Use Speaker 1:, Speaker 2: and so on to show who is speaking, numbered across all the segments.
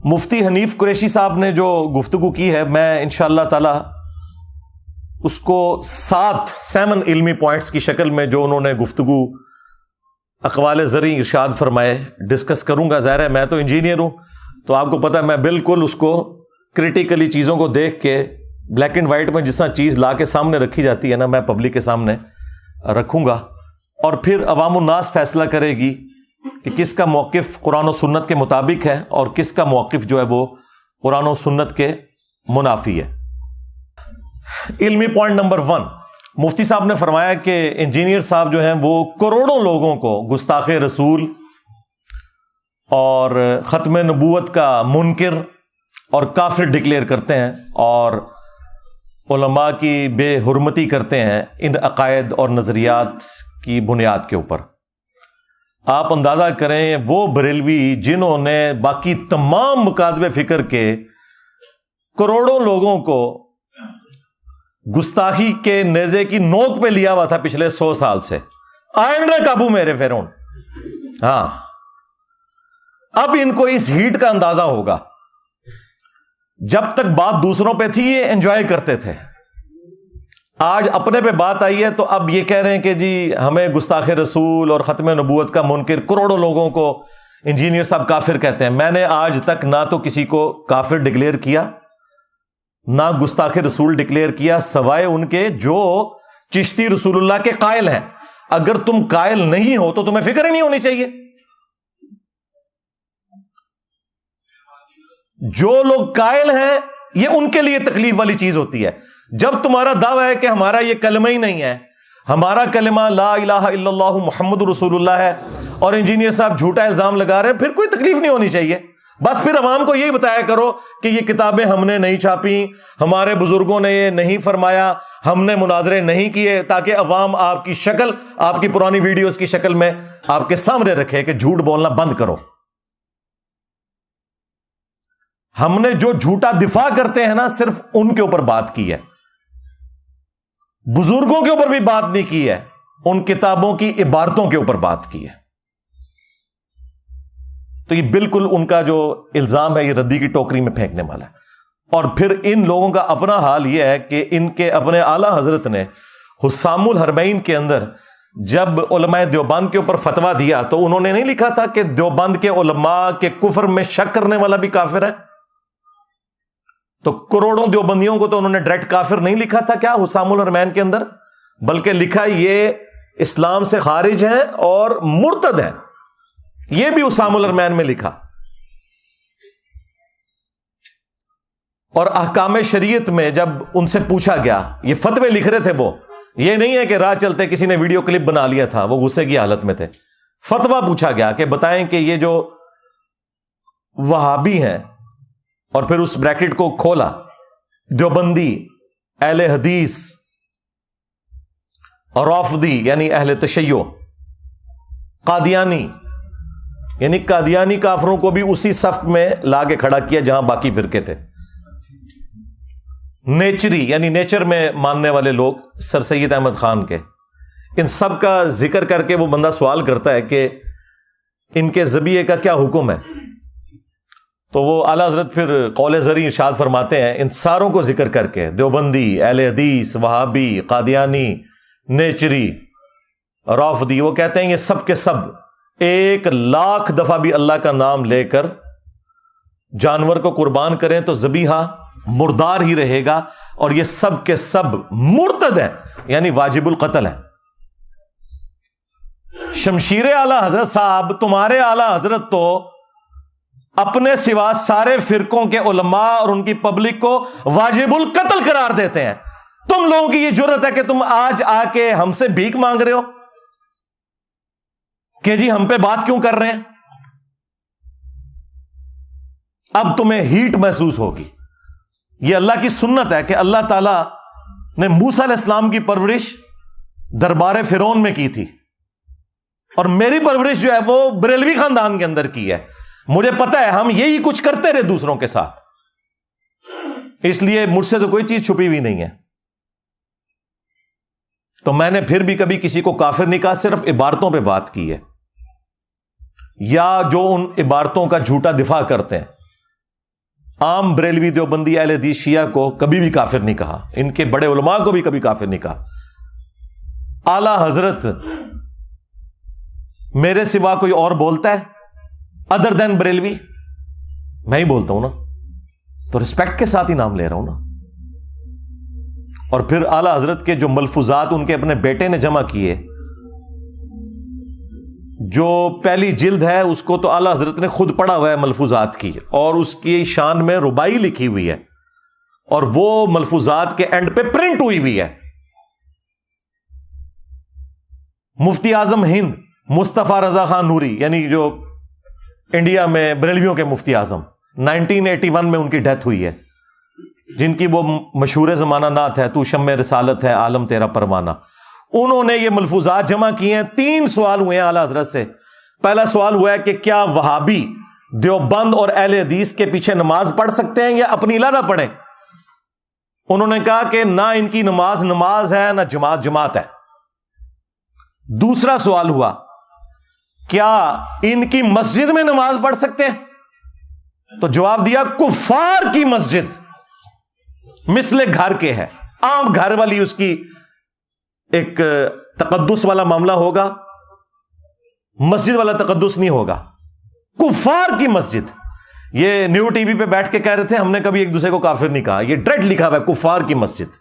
Speaker 1: مفتی حنیف قریشی صاحب نے جو گفتگو کی ہے، میں انشاءاللہ تعالی اس کو 7 علمی پوائنٹس کی شکل میں جو انہوں نے گفتگو اقوال زرعی ارشاد فرمائے ڈسکس کروں گا. ظاہر ہے میں تو انجینئر ہوں، تو آپ کو پتہ ہے میں بالکل اس کو کریٹیکلی چیزوں کو دیکھ کے بلیک اینڈ وائٹ میں جس طرح چیز لا کے سامنے رکھی جاتی ہے نا، میں پبلک کے سامنے رکھوں گا، اور پھر عوام الناس فیصلہ کرے گی کہ کس کا موقف قرآن و سنت کے مطابق ہے اور کس کا موقف جو ہے وہ قرآن و سنت کے منافی ہے. علمی پوائنٹ نمبر 1، مفتی صاحب نے فرمایا کہ انجینئر صاحب جو ہیں وہ کروڑوں لوگوں کو گستاخ رسول اور ختم نبوت کا منکر اور کافر ڈکلیئر کرتے ہیں، اور علماء کی بے حرمتی کرتے ہیں ان عقائد اور نظریات کی بنیاد کے اوپر. آپ اندازہ کریں وہ بریلوی جنہوں نے باقی تمام مکاتب فکر کے کروڑوں لوگوں کو گستاخی کے نیزے کی نوک پہ لیا ہوا تھا پچھلے 100 سال سے، آئیں رہے قابو میرے فرعون. ہاں، اب ان کو اس ہیٹ کا اندازہ ہوگا. جب تک بات دوسروں پہ تھی یہ انجوائے کرتے تھے، آج اپنے پہ بات آئی ہے تو اب یہ کہہ رہے ہیں کہ جی ہمیں گستاخ رسول اور ختم نبوت کا منکر کروڑوں لوگوں کو انجینئر صاحب کافر کہتے ہیں. میں نے آج تک نہ تو کسی کو کافر ڈکلیئر کیا نہ گستاخ رسول ڈکلیئر کیا، سوائے ان کے جو چشتی رسول اللہ کے قائل ہیں. اگر تم قائل نہیں ہو تو تمہیں فکر ہی نہیں ہونی چاہیے. جو لوگ قائل ہیں یہ ان کے لیے تکلیف والی چیز ہوتی ہے. جب تمہارا دعویٰ ہے کہ ہمارا یہ کلمہ ہی نہیں ہے، ہمارا کلمہ لا الہ الا اللہ محمد رسول اللہ ہے، اور انجینئر صاحب جھوٹا الزام لگا رہے ہیں، پھر کوئی تکلیف نہیں ہونی چاہیے. بس پھر عوام کو یہی بتایا کرو کہ یہ کتابیں ہم نے نہیں چھاپی، ہمارے بزرگوں نے یہ نہیں فرمایا، ہم نے مناظرے نہیں کیے، تاکہ عوام آپ کی شکل، آپ کی پرانی ویڈیوز کی شکل میں آپ کے سامنے رکھے کہ جھوٹ بولنا بند کرو. ہم نے جو جھوٹا دفاع کرتے ہیں نا صرف ان کے اوپر بات کی ہے، بزرگوں کے اوپر بھی بات نہیں کی ہے، ان کتابوں کی عبارتوں کے اوپر بات کی ہے. تو یہ بالکل ان کا جو الزام ہے یہ ردی کی ٹوکری میں پھینکنے والا ہے. اور پھر ان لوگوں کا اپنا حال یہ ہے کہ ان کے اپنے اعلیٰ حضرت نے حسام الحرمین کے اندر جب علماء دیوبند کے اوپر فتویٰ دیا تو انہوں نے نہیں لکھا تھا کہ دیوبند کے علماء کے کفر میں شک کرنے والا بھی کافر ہے. تو کروڑوں دیوبندیوں کو تو انہوں نے ڈائریکٹ کافر نہیں لکھا تھا کیا حسام الحرمین کے اندر، بلکہ لکھا یہ اسلام سے خارج ہیں اور مرتد ہیں. یہ بھی حسام الحرمین میں لکھا. اور احکام شریعت میں جب ان سے پوچھا گیا، یہ فتوے لکھ رہے تھے، وہ یہ نہیں ہے کہ راہ چلتے کسی نے ویڈیو کلپ بنا لیا تھا، وہ غصے کی حالت میں تھے. فتویٰ پوچھا گیا کہ بتائیں کہ یہ جو وہابی ہیں، اور پھر اس بریکٹ کو کھولا، دیوبندی، اہل حدیث، رافضی یعنی اہل تشیع، قادیانی یعنی قادیانی کافروں کو بھی اسی صف میں لا کے کھڑا کیا جہاں باقی فرقے تھے. نیچری یعنی نیچر میں ماننے والے لوگ، سر سید احمد خان کے، ان سب کا ذکر کر کے وہ بندہ سوال کرتا ہے کہ ان کے ذبیحے کا کیا حکم ہے. تو وہ اعلیٰ حضرت پھر قول زرعی ارشاد فرماتے ہیں ان ساروں کو ذکر کر کے، دیوبندی، اہل حدیث، وہابی، قادیانی، نیچری، رافضی، وہ کہتے ہیں یہ سب کے سب 1,00,000 دفعہ بھی اللہ کا نام لے کر جانور کو قربان کریں تو ذبیحہ مردار ہی رہے گا، اور یہ سب کے سب مرتد ہیں یعنی واجب القتل ہیں. شمشیر اعلیٰ حضرت صاحب، تمہارے اعلیٰ حضرت تو اپنے سوا سارے فرقوں کے علماء اور ان کی پبلک کو واجب القتل قرار دیتے ہیں. تم لوگوں کی یہ جرت ہے کہ تم آج آ کے ہم سے بھیک مانگ رہے ہو کہ جی ہم پہ بات کیوں کر رہے ہیں. اب تمہیں ہیٹ محسوس ہوگی. یہ اللہ کی سنت ہے کہ اللہ تعالی نے موسیٰ علیہ السلام کی پرورش دربار فرعون میں کی تھی، اور میری پرورش جو ہے وہ بریلوی خاندان کے اندر کی ہے. مجھے پتا ہے ہم یہی کچھ کرتے رہے دوسروں کے ساتھ، اس لیے مجھ سے تو کوئی چیز چھپی ہوئی نہیں ہے. تو میں نے پھر بھی کبھی کسی کو کافر نہیں کہا، صرف عبارتوں پہ بات کی ہے، یا جو ان عبارتوں کا جھوٹا دفاع کرتے ہیں عام بریلوی دیوبندی اہل حدیث شیعہ کو کبھی بھی کافر نہیں کہا، ان کے بڑے علماء کو بھی کبھی کافر نہیں کہا. اعلی حضرت میرے سوا کوئی اور بولتا ہے ادر دین بریلوی؟ میں ہی بولتا ہوں نا، تو رسپیکٹ کے ساتھ ہی نام لے رہا ہوں نا. اور پھر اعلی حضرت کے جو ملفوظات ان کے اپنے بیٹے نے جمع کیے، جو پہلی جلد ہے اس کو تو اعلی حضرت نے خود پڑھا ہوا ہے ملفوظات کی، اور اس کی شان میں ربائی لکھی ہوئی ہے، اور وہ ملفوظات کے اینڈ پہ پرنٹ ہوئی ہوئی ہے. مفتی اعظم ہند مصطفیٰ رضا خان نوری، یعنی جو انڈیا میں بریلویوں کے مفتی اعظم، 1981 میں ان کی ڈیتھ ہوئی ہے، جن کی وہ مشہور زمانہ نعت ہے تو شمع رسالت ہے عالم تیرا پروانہ. انہوں نے یہ ملفوظات جمع کیے ہیں. 3 سوال ہوئے ہیں اعلی حضرت سے. پہلا سوال ہوا ہے کہ کیا وہابی دیوبند اور اہل حدیث کے پیچھے نماز پڑھ سکتے ہیں یا اپنی علیحدہ پڑھیں؟ انہوں نے کہا کہ نہ ان کی نماز نماز ہے، نہ جماعت جماعت ہے. دوسرا سوال ہوا کیا ان کی مسجد میں نماز پڑھ سکتے ہیں؟ تو جواب دیا کفار کی مسجد مثل گھر کے ہے، عام گھر والی اس کی ایک تقدس والا معاملہ ہوگا، مسجد والا تقدس نہیں ہوگا. کفار کی مسجد. یہ نیو ٹی وی پہ بیٹھ کے کہہ رہے تھے ہم نے کبھی ایک دوسرے کو کافر نہیں کہا، یہ ڈائریکٹ لکھا ہوا ہے کفار کی مسجد.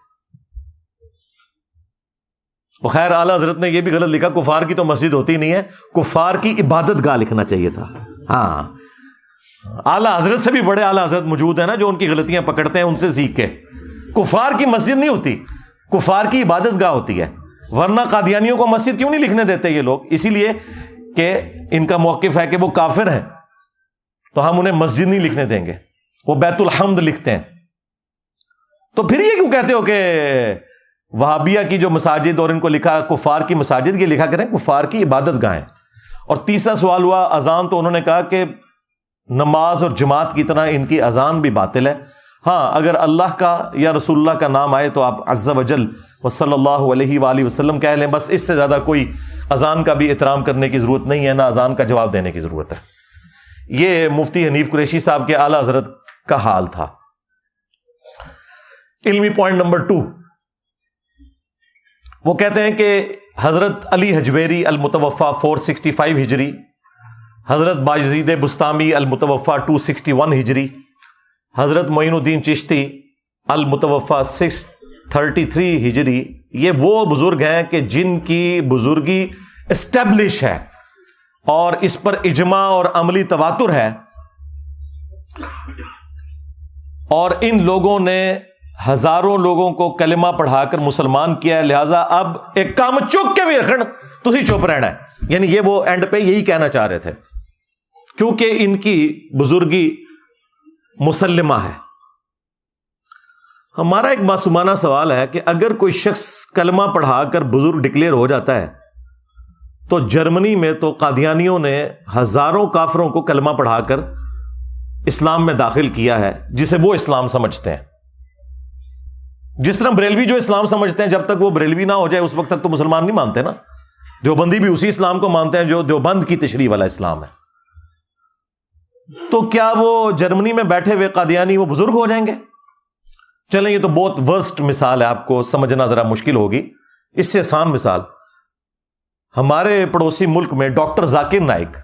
Speaker 1: خیر اعلی حضرت نے یہ بھی غلط لکھا، کفار کی تو مسجد ہوتی نہیں ہے، کفار کی عبادت گاہ لکھنا چاہیے تھا. ہاں اعلی حضرت سے بھی بڑے اعلی حضرت موجود ہیں نا جو ان کی غلطیاں پکڑتے ہیں، ان سے سیکھ کے. کفار کی مسجد نہیں ہوتی، کفار کی عبادت گاہ ہوتی ہے. ورنہ قادیانیوں کو مسجد کیوں نہیں لکھنے دیتے یہ لوگ؟ اسی لیے کہ ان کا موقف ہے کہ وہ کافر ہیں، تو ہم انہیں مسجد نہیں لکھنے دیں گے، وہ بیت الحمد لکھتے ہیں. تو پھر یہ کیوں کہتے ہو کہ وہابیہ کی جو مساجد اور ان کو لکھا کفار کی مساجد، یہ لکھا کریں کفار کی عبادت گاہیں. اور تیسرا سوال ہوا اذان، تو انہوں نے کہا کہ نماز اور جماعت کی طرح ان کی اذان بھی باطل ہے. ہاں اگر اللہ کا یا رسول اللہ کا نام آئے تو آپ عز وجل وصلی اللہ علیہ وآلہ وسلم کہہ لیں، بس اس سے زیادہ کوئی اذان کا بھی احترام کرنے کی ضرورت نہیں ہے، نہ اذان کا جواب دینے کی ضرورت ہے. یہ مفتی حنیف قریشی صاحب کے اعلی حضرت کا حال تھا. علمی پوائنٹ نمبر 2، وہ کہتے ہیں کہ حضرت علی حجویری المتوفا 465 ہجری، حضرت بایزید بستامی المتوفا 261 ہجری، حضرت معین الدین چشتی المتوفا 633 ہجری، یہ وہ بزرگ ہیں کہ جن کی بزرگی اسٹیبلش ہے اور اس پر اجماع اور عملی تواتر ہے، اور ان لوگوں نے ہزاروں لوگوں کو کلمہ پڑھا کر مسلمان کیا ہے. لہذا اب ایک کام چک کے بھی رکھنا، تسی چپ رہنا ہے. یعنی یہ وہ اینڈ پہ یہی کہنا چاہ رہے تھے کیونکہ ان کی بزرگی مسلمہ ہے. ہمارا ایک معصومانہ سوال ہے کہ اگر کوئی شخص کلمہ پڑھا کر بزرگ ڈکلیئر ہو جاتا ہے تو جرمنی میں تو قادیانیوں نے ہزاروں کافروں کو کلمہ پڑھا کر اسلام میں داخل کیا ہے، جسے وہ اسلام سمجھتے ہیں. جس طرح بریلوی جو اسلام سمجھتے ہیں، جب تک وہ بریلوی نہ ہو جائے اس وقت تک تو مسلمان نہیں مانتے نا. دیوبندی بھی اسی اسلام کو مانتے ہیں جو دیوبند کی تشریح والا اسلام ہے. تو کیا وہ جرمنی میں بیٹھے ہوئے قادیانی وہ بزرگ ہو جائیں گے؟ چلیں یہ تو بہت ورسٹ مثال ہے، آپ کو سمجھنا ذرا مشکل ہوگی. اس سے آسان مثال، ہمارے پڑوسی ملک میں ڈاکٹر ذاکر نائک،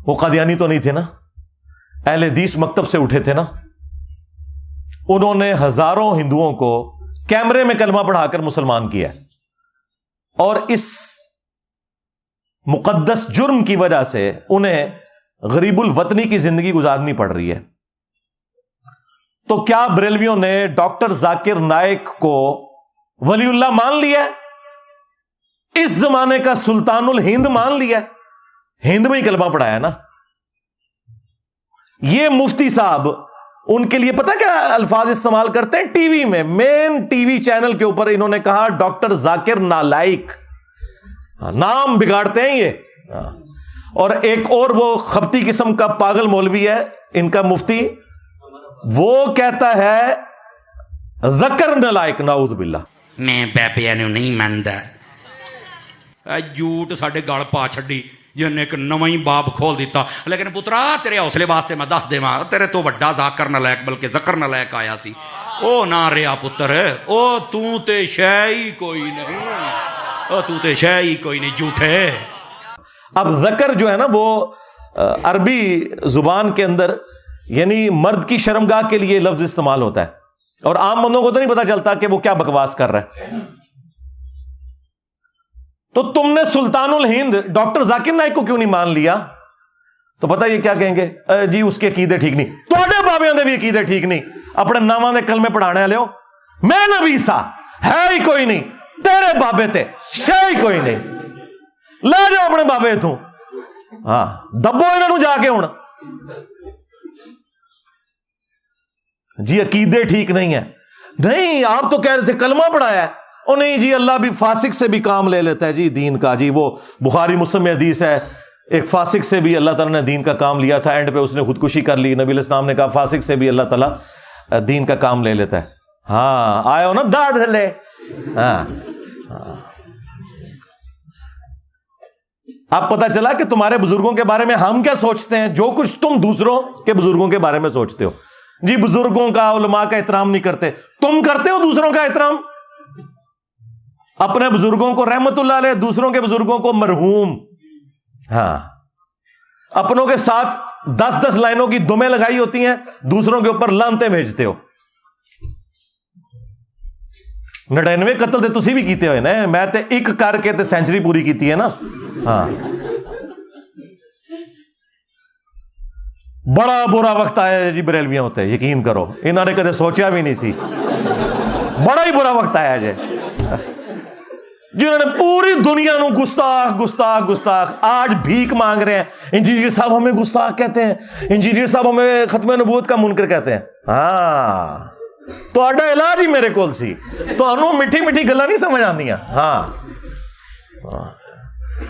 Speaker 1: وہ قادیانی تو نہیں تھے نا، اہل حدیث مکتب سے اٹھے تھے نا. انہوں نے ہزاروں ہندوؤں کو کیمرے میں کلمہ پڑھا کر مسلمان کیا، اور اس مقدس جرم کی وجہ سے انہیں غریب الوطنی کی زندگی گزارنی پڑ رہی ہے. تو کیا بریلویوں نے ڈاکٹر ذاکر نائک کو ولی اللہ مان لیا؟ اس زمانے کا سلطان الہند مان لیا، ہند میں ہی کلمہ پڑھایا نا. یہ مفتی صاحب ان کے لیے پتہ کیا الفاظ استعمال کرتے ہیں؟ ٹی وی میں، مین ٹی وی چینل کے اوپر انہوں نے کہا ڈاکٹر ذاکر نالائک. نام بگاڑتے ہیں یہ. اور ایک اور وہ خبتی قسم کا پاگل مولوی ہے ان کا مفتی، وہ کہتا ہے ذکر نالائک، نعوذ باللہ.
Speaker 2: میں بابیاں نوں نہیں مندا، جھوٹ ساڈے گل پا چھڈی. جن ایک نواں ہی باب کھول دیتا. لیکن پترا تیرے حوصلے واسطے میں دس دیواں تیرے تو وڈا ذاکر نالائق بلکہ ذکر نالائق آیا سی. او نہ رہا پتر او تو تے شے ہی کوئی نہیں, او تو تے شے ہی کوئی نہیں جھوٹے.
Speaker 1: اب ذکر جو ہے نا وہ عربی زبان کے اندر یعنی مرد کی شرمگاہ کے لیے لفظ استعمال ہوتا ہے, اور عام بندوں کو تو نہیں پتا چلتا کہ وہ کیا بکواس کر رہا ہے. تو تم نے سلطان الہند ڈاکٹر ذاکر نائک کو کیوں نہیں مان لیا؟ تو پتہ یہ کیا کہیں گے, جی اس کے عقیدے ٹھیک نہیں. تواڈے بابیاں دے بھی عقیدے ٹھیک نہیں, اپنے ناماں دے کلمے پڑھانے والے ہو. میں نبی سا ہے ہی کوئی نہیں, تیرے بابے تے شے ہی کوئی نہیں. لے جاؤ اپنے بابے تو, ہاں دبو انہاں نوں جا کے ہن. جی عقیدے ٹھیک نہیں ہے. نہیں آپ تو کہہ رہے تھے کلمہ پڑھایا ہے. او نہیں جی اللہ بھی فاسق سے بھی کام لے لیتا ہے جی دین کا. جی وہ بخاری مسلم میں حدیث ہے, ایک فاسق سے بھی اللہ تعالیٰ نے دین کا کام لیا تھا, اینڈ پہ اس نے خودکشی کر لی. نبی علیہ السلام نے کہا فاسق سے بھی اللہ تعالیٰ دین کا کام لے لیتا ہے. ہاں آئے ہو نا داد لے. ہاں اب پتا چلا کہ تمہارے بزرگوں کے بارے میں ہم کیا سوچتے ہیں, جو کچھ تم دوسروں کے بزرگوں کے بارے میں سوچتے ہو. جی بزرگوں کا علماء کا احترام نہیں کرتے, تم کرتے ہو دوسروں کا احترام. اپنے بزرگوں کو رحمت اللہ علیہ, دوسروں کے بزرگوں کو مرحوم. ہاں اپنوں کے ساتھ 10 لائنوں کی دمیں لگائی ہوتی ہیں, دوسروں کے اوپر لانتے بھیجتے ہو. 99 قتل تے تسی بھی کیتے ہوئے نا, میں تے ایک کر کے تے سینچری پوری کیتی ہے نا. ہاں بڑا برا وقت آیا ہے جی بریلویاں ہوتے, یقین کرو انہوں نے کدے سوچا بھی نہیں سی. بڑا ہی برا وقت آیا جی, جنہوں نے پوری دنیا نو گستاخ گستاخ گستاخ آج بھیک مانگ رہے ہیں. انجینئر صاحب ہمیں گستاخ کہتے ہیں, انجینئر صاحب ہمیں ختم نبوت کا منکر کہتے ہیں. ہاں تو آڈا علاج ہی میرے کول سی, تو انہوں میٹھی میٹھی گلا نہیں سمجھ آندیاں. ہاں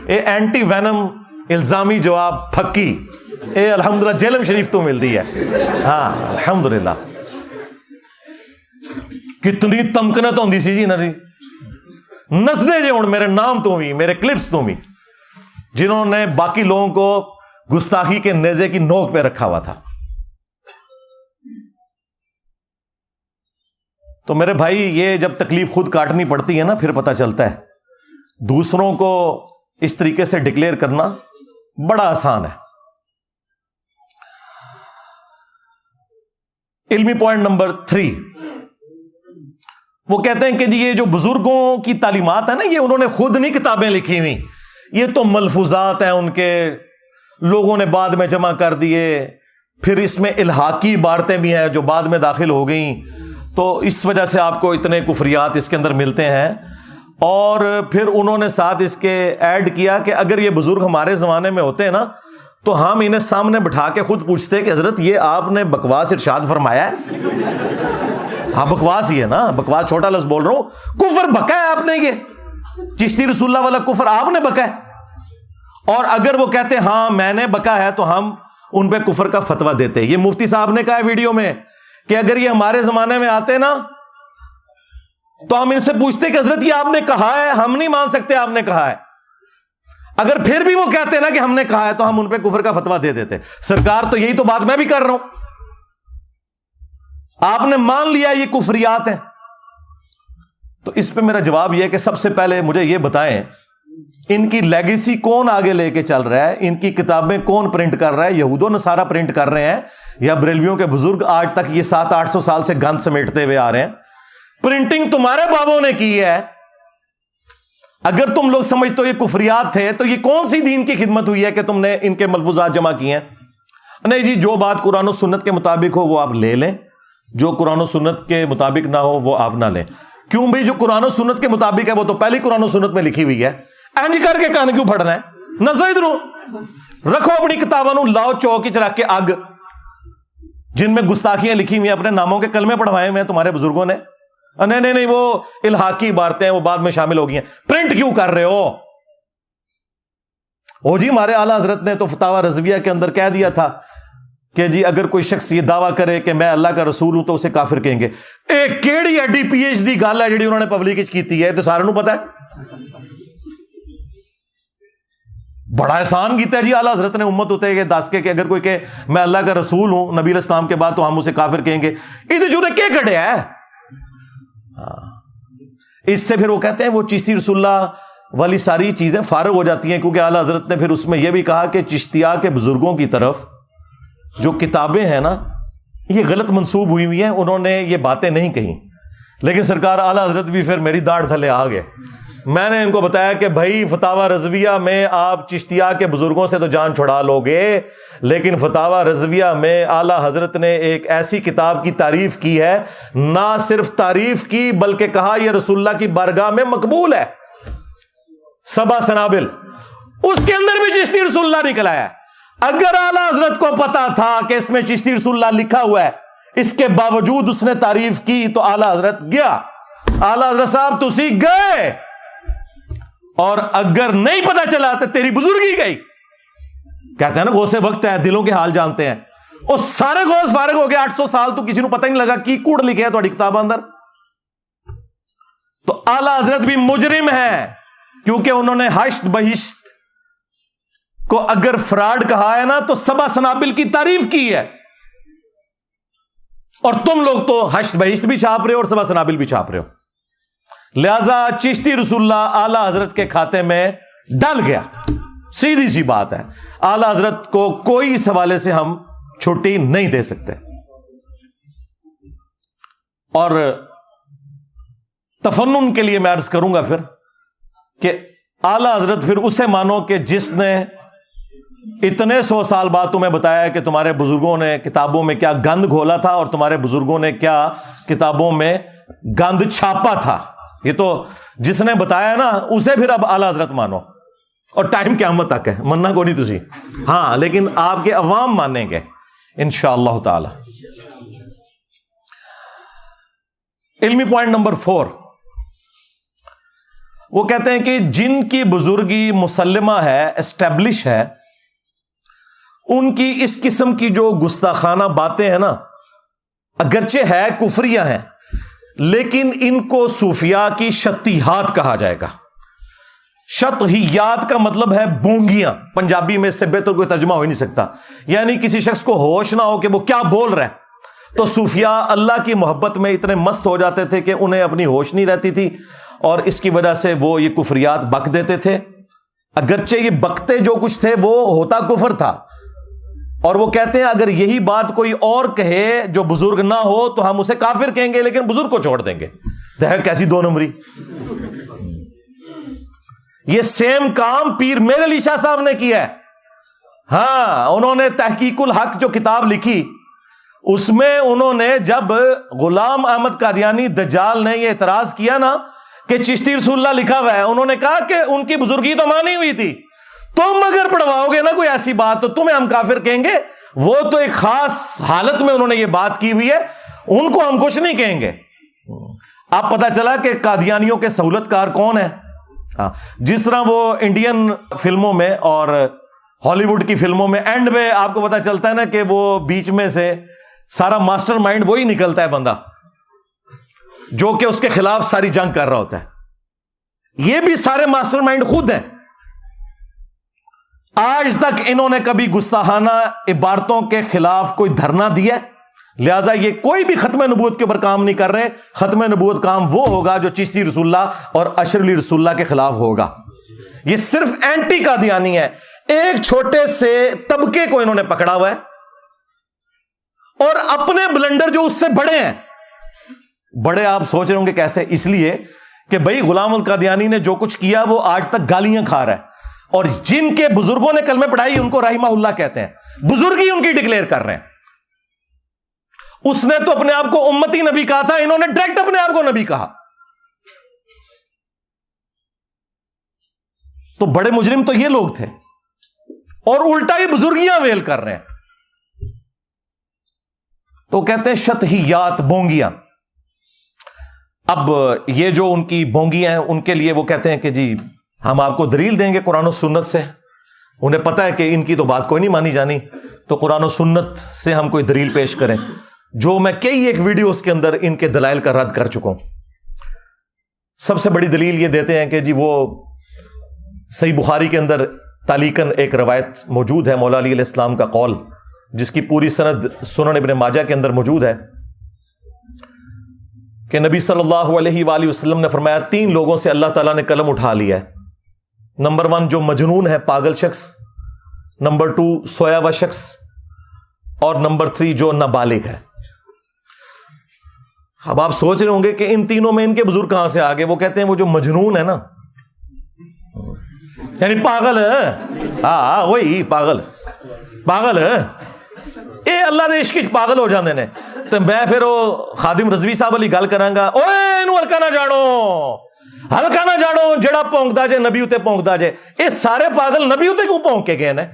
Speaker 1: اے اینٹی وینم الزامی جواب پھکی اے الحمدللہ جیلم شریف تو ملتی ہے. ہاں الحمدللہ کتنی تمکنت ہوندی سی جی انہاں دی. نسدے جے ہن میرے نام تو بھی, میرے کلپس تو بھی, جنہوں نے باقی لوگوں کو گستاخی کے نیزے کی نوک پہ رکھا ہوا تھا. تو میرے بھائی یہ جب تکلیف خود کاٹنی پڑتی ہے نا, پھر پتہ چلتا ہے دوسروں کو اس طریقے سے ڈکلیئر کرنا بڑا آسان ہے. علمی پوائنٹ نمبر 3, وہ کہتے ہیں کہ جی یہ جو بزرگوں کی تعلیمات ہیں نا, یہ انہوں نے خود نہیں کتابیں لکھی ہوئی, یہ تو ملفوظات ہیں ان کے, لوگوں نے بعد میں جمع کر دیے. پھر اس میں الحاقی عبارتیں بھی ہیں جو بعد میں داخل ہو گئیں, تو اس وجہ سے آپ کو اتنے کفریات اس کے اندر ملتے ہیں. اور پھر انہوں نے ساتھ اس کے ایڈ کیا کہ اگر یہ بزرگ ہمارے زمانے میں ہوتے ہیں نا, تو ہم انہیں سامنے بٹھا کے خود پوچھتے کہ حضرت یہ آپ نے بکواس ارشاد فرمایا ہے. ہاں بکواس ہی ہے نا, بکواس چھوٹا لفظ بول رہا ہوں, کفر بکا ہے آپ نے, یہ چشتی رسول اللہ والا کفر آپ نے بکا ہے. اور اگر وہ کہتے ہاں میں نے بکا ہے, تو ہم ان پہ کفر کا فتویٰ دیتے. یہ مفتی صاحب نے کہا ہے ویڈیو میں کہ اگر یہ ہمارے زمانے میں آتے نا, تو ہم ان سے پوچھتے کہ حضرت یہ آپ نے کہا ہے, ہم نہیں مان سکتے آپ نے کہا ہے. اگر پھر بھی وہ کہتے نا کہ ہم نے کہا ہے, تو ہم ان پہ کفر کا فتویٰ دے دیتے. سرکار تو یہی تو بات میں بھی کر رہا ہوں, آپ نے مان لیا یہ کفریات ہیں. تو اس پہ میرا جواب یہ ہے کہ سب سے پہلے مجھے یہ بتائیں ان کی لیگیسی کون آگے لے کے چل رہا ہے, ان کی کتابیں کون پرنٹ کر رہا ہے؟ یہود و نصارہ پرنٹ کر رہے ہیں یا بریلویوں کے بزرگ آج تک یہ 700-800 سال سے گند سمیٹتے ہوئے آ رہے ہیں؟ پرنٹنگ تمہارے بابوں نے کی ہے. اگر تم لوگ سمجھتے ہو یہ کفریات تھے, تو یہ کون سی دین کی خدمت ہوئی ہے کہ تم نے ان کے ملفوظات جمع کیے ہیں؟ نہیں جی جو بات قرآن و سنت کے مطابق ہو وہ آپ لے لیں, جو قرآن و سنت کے مطابق نہ ہو وہ آپ نہ لیں. کیوں بھائی, جو قرآن و سنت کے مطابق ہے وہ تو پہلی قرآن و سنت میں لکھی ہوئی ہے. اینج کر کے کان کیوں پھڑنا ہے؟ نہ ادھروں رکھو اپنی کتابوں, لاؤ چوک چ رکھ کے اگ, جن میں گستاخیاں لکھی ہوئی ہیں, اپنے ناموں کے کلمے پڑھوائے ہوئے ہیں تمہارے بزرگوں نے. نہیں وہ الحاقی عبارتیں وہ بعد میں شامل ہو گئی ہیں. پرنٹ کیوں کر رہے ہو؟ او جی ہمارے اعلیٰ حضرت نے تو فتاوی رضویہ کے اندر کہہ دیا تھا کہ جی اگر کوئی شخص یہ دعویٰ کرے کہ میں اللہ کا رسول ہوں تو اسے کافر کہیں گے. ایک کیڑی ایڈی پی ایچ ڈی گل ہے جی انہوں نے پبلک کی ہے, تو سارے نوں پتا ہے. بڑا احسان کیتا ہے جی اعلیٰ حضرت نے امت ہوتے کہ دس کے کہ اگر کوئی کہ میں اللہ کا رسول ہوں نبی علیہ السلام کے بعد تو ہم اسے کافر کہیں گے. ادھر جو نے کیا کڑیا ہے. اس سے پھر وہ کہتے ہیں وہ چشتی رسول اللہ والی ساری چیزیں فارغ ہو جاتی ہیں, کیونکہ اعلیٰ حضرت نے پھر اس میں یہ بھی کہا کہ چشتیہ کے بزرگوں کی طرف جو کتابیں ہیں نا یہ غلط منسوب ہوئی ہوئی ہیں, انہوں نے یہ باتیں نہیں کہیں. لیکن سرکار اعلیٰ حضرت بھی پھر میری داڑھ تھلے آ گئے. میں نے ان کو بتایا کہ بھائی فتاوی رضویہ میں آپ چشتیہ کے بزرگوں سے تو جان چھڑا لو گے, لیکن فتاوی رضویہ میں اعلیٰ حضرت نے ایک ایسی کتاب کی تعریف کی ہے, نہ صرف تعریف کی بلکہ کہا یہ رسول اللہ کی بارگاہ میں مقبول ہے, 7 سنابل, اس کے اندر بھی چشتی رسول اللہ نکل آیا. اگر اعلیٰ حضرت کو پتا تھا کہ اس میں چشتی رسول اللہ لکھا ہوا ہے, اس کے باوجود اس نے تعریف کی تو اعلیٰ حضرت گیا. اعلیٰ حضرت صاحب تسی گئے, اور اگر نہیں پتا چلا تو تیری بزرگی گئی. کہتے ہیں نا غوث وقت ہے, دلوں کے حال جانتے ہیں. اور سارے غوث فارغ ہو گئے 800 سال تو کسی نے پتہ نہیں لگا کی کوڑ لکھے ہے تھوڑی کتاب اندر. تو اعلیٰ حضرت بھی مجرم ہے, کیونکہ انہوں نے حشت بہشت کو اگر فراڈ کہا ہے نا تو 7 سنابل کی تعریف کی ہے, اور تم لوگ تو حشت بہشت بھی چھاپ رہے ہو اور 7 سنابل بھی چھاپ رہے ہو. لہذا چشتی رسول اللہ اعلیٰ حضرت کے کھاتے میں ڈل گیا. سیدھی سی بات ہے, اعلیٰ حضرت کو کوئی اس حوالے سے ہم چھٹی نہیں دے سکتے. اور تفنن کے لیے میں عرض کروں گا پھر کہ اعلیٰ حضرت پھر اسے مانو کہ جس نے اتنے 100 سال بعد تمہیں بتایا کہ تمہارے بزرگوں نے کتابوں میں کیا گند گھولا تھا اور تمہارے بزرگوں نے کیا کتابوں میں گند چھاپا تھا. یہ تو جس نے بتایا نا اسے پھر اب اعلیٰ حضرت مانو, اور ٹائم قیامت تک ہے, مننا کو نہیں تسی, ہاں لیکن آپ کے عوام مانیں گے انشاءاللہ تعالی. علمی پوائنٹ نمبر 4, وہ کہتے ہیں کہ جن کی بزرگی مسلمہ ہے, اسٹیبلش ہے, ان کی اس قسم کی جو گستاخانہ باتیں ہیں نا اگرچہ ہے کفریہ ہیں, لیکن ان کو صوفیاء کی شتیحات کہا جائے گا. شتیحات کا مطلب ہے بونگیاں, پنجابی میں اس سے بہتر کوئی ترجمہ ہو ہی نہیں سکتا. یعنی کسی شخص کو ہوش نہ ہو کہ وہ کیا بول رہا ہے. تو صوفیاء اللہ کی محبت میں اتنے مست ہو جاتے تھے کہ انہیں اپنی ہوش نہیں رہتی تھی, اور اس کی وجہ سے وہ یہ کفریات بک دیتے تھے. اگرچہ یہ بکتے جو کچھ تھے وہ ہوتا کفر تھا, اور وہ کہتے ہیں اگر یہی بات کوئی اور کہے جو بزرگ نہ ہو تو ہم اسے کافر کہیں گے, لیکن بزرگ کو چھوڑ دیں گے. دیکھ کیسی 2 نمبری. یہ سیم کام پیر میر علی شاہ صاحب نے کیا ہے. ہاں, انہوں نے تحقیق الحق جو کتاب لکھی, اس میں انہوں نے جب غلام احمد قادیانی دجال نے یہ اعتراض کیا نا کہ چشتی رسول اللہ لکھا ہوا ہے, انہوں نے کہا کہ ان کی بزرگی تو مانی ہوئی تھی, تم اگر پڑھواؤ گے نا کوئی ایسی بات تو تمہیں ہم کافر کہیں گے. وہ تو ایک خاص حالت میں انہوں نے یہ بات کی ہوئی ہے, ان کو ہم کچھ نہیں کہیں گے. اب پتا چلا کہ قادیانیوں کے سہولت کار کون ہے. جس طرح وہ انڈین فلموں میں اور ہالی ووڈ کی فلموں میں اینڈ میں آپ کو پتا چلتا ہے نا کہ وہ بیچ میں سے سارا ماسٹر مائنڈ وہی نکلتا ہے بندہ جو کہ اس کے خلاف ساری جنگ کر رہا ہوتا ہے. یہ بھی سارے ماسٹر مائنڈ خود ہیں. آج تک انہوں نے کبھی گستاخانہ عبارتوں کے خلاف کوئی دھرنا دیا, لہذا یہ کوئی بھی ختم نبوت کے اوپر کام نہیں کر رہے. ختم نبوت کام وہ ہوگا جو چشتی رسول اللہ اور اشر علی رسول اللہ کے خلاف ہوگا. یہ صرف اینٹی قادیانی ہے. ایک چھوٹے سے طبقے کو انہوں نے پکڑا ہوا ہے, اور اپنے بلنڈر جو اس سے بڑے ہیں. بڑے آپ سوچ رہے ہوں گے کیسے, اس لیے کہ بھائی غلام القادیانی نے جو کچھ کیا وہ آج تک گالیاں کھا رہا ہے, اور جن کے بزرگوں نے کلمے پڑھائی ان کو رحمہ اللہ کہتے ہیں, بزرگی ان کی ڈکلیئر کر رہے ہیں. اس نے تو اپنے آپ کو امتی نبی کہا تھا, انہوں نے ڈائریکٹ اپنے آپ کو نبی کہا. تو بڑے مجرم تو یہ لوگ تھے, اور الٹا ہی بزرگیاں ویل کر رہے ہیں. تو کہتے ہیں شتہیات, بونگیاں. اب یہ جو ان کی بونگیاں ہیں ان کے لیے وہ کہتے ہیں کہ جی ہم آپ کو دلیل دیں گے قرآن و سنت سے. انہیں پتا ہے کہ ان کی تو بات کوئی نہیں مانی جانی, تو قرآن و سنت سے ہم کوئی دلیل پیش کریں, جو میں کئی ایک ویڈیوز کے اندر ان کے دلائل کا رد کر چکا ہوں. سب سے بڑی دلیل یہ دیتے ہیں کہ جی وہ صحیح بخاری کے اندر تعلیقاً ایک روایت موجود ہے مولا علی علیہ السلام کا قول، جس کی پوری سند سنن ابن ماجہ کے اندر موجود ہے، کہ نبی صلی اللہ علیہ وآلہ وسلم نے فرمایا 3 لوگوں سے اللہ تعالیٰ نے قلم اٹھا لیا ہے۔ نمبر 1 جو مجنون ہے، پاگل شخص، نمبر 2 سویا ہوا شخص، اور نمبر 3 جو نابالغ ہے۔ اب آپ سوچ رہے ہوں گے کہ ان تینوں میں ان کے بزرگ کہاں سے آگے؟ وہ کہتے ہیں وہ جو مجنون ہے نا، یعنی پاگل ہے، ہاں وہی پاگل ہے، اے اللہ دے عشق پاگل ہو جاندے نے۔ تو میں پھر وہ خادم رضوی صاحب علی گل کرانگا، اوے انہوں ہلکا نہ جاڑو جڑا پونکدا جے نبی اتے پونکدا جے۔ اے سارے پاگل نبی اتے کیوں پونک کے گئے نے؟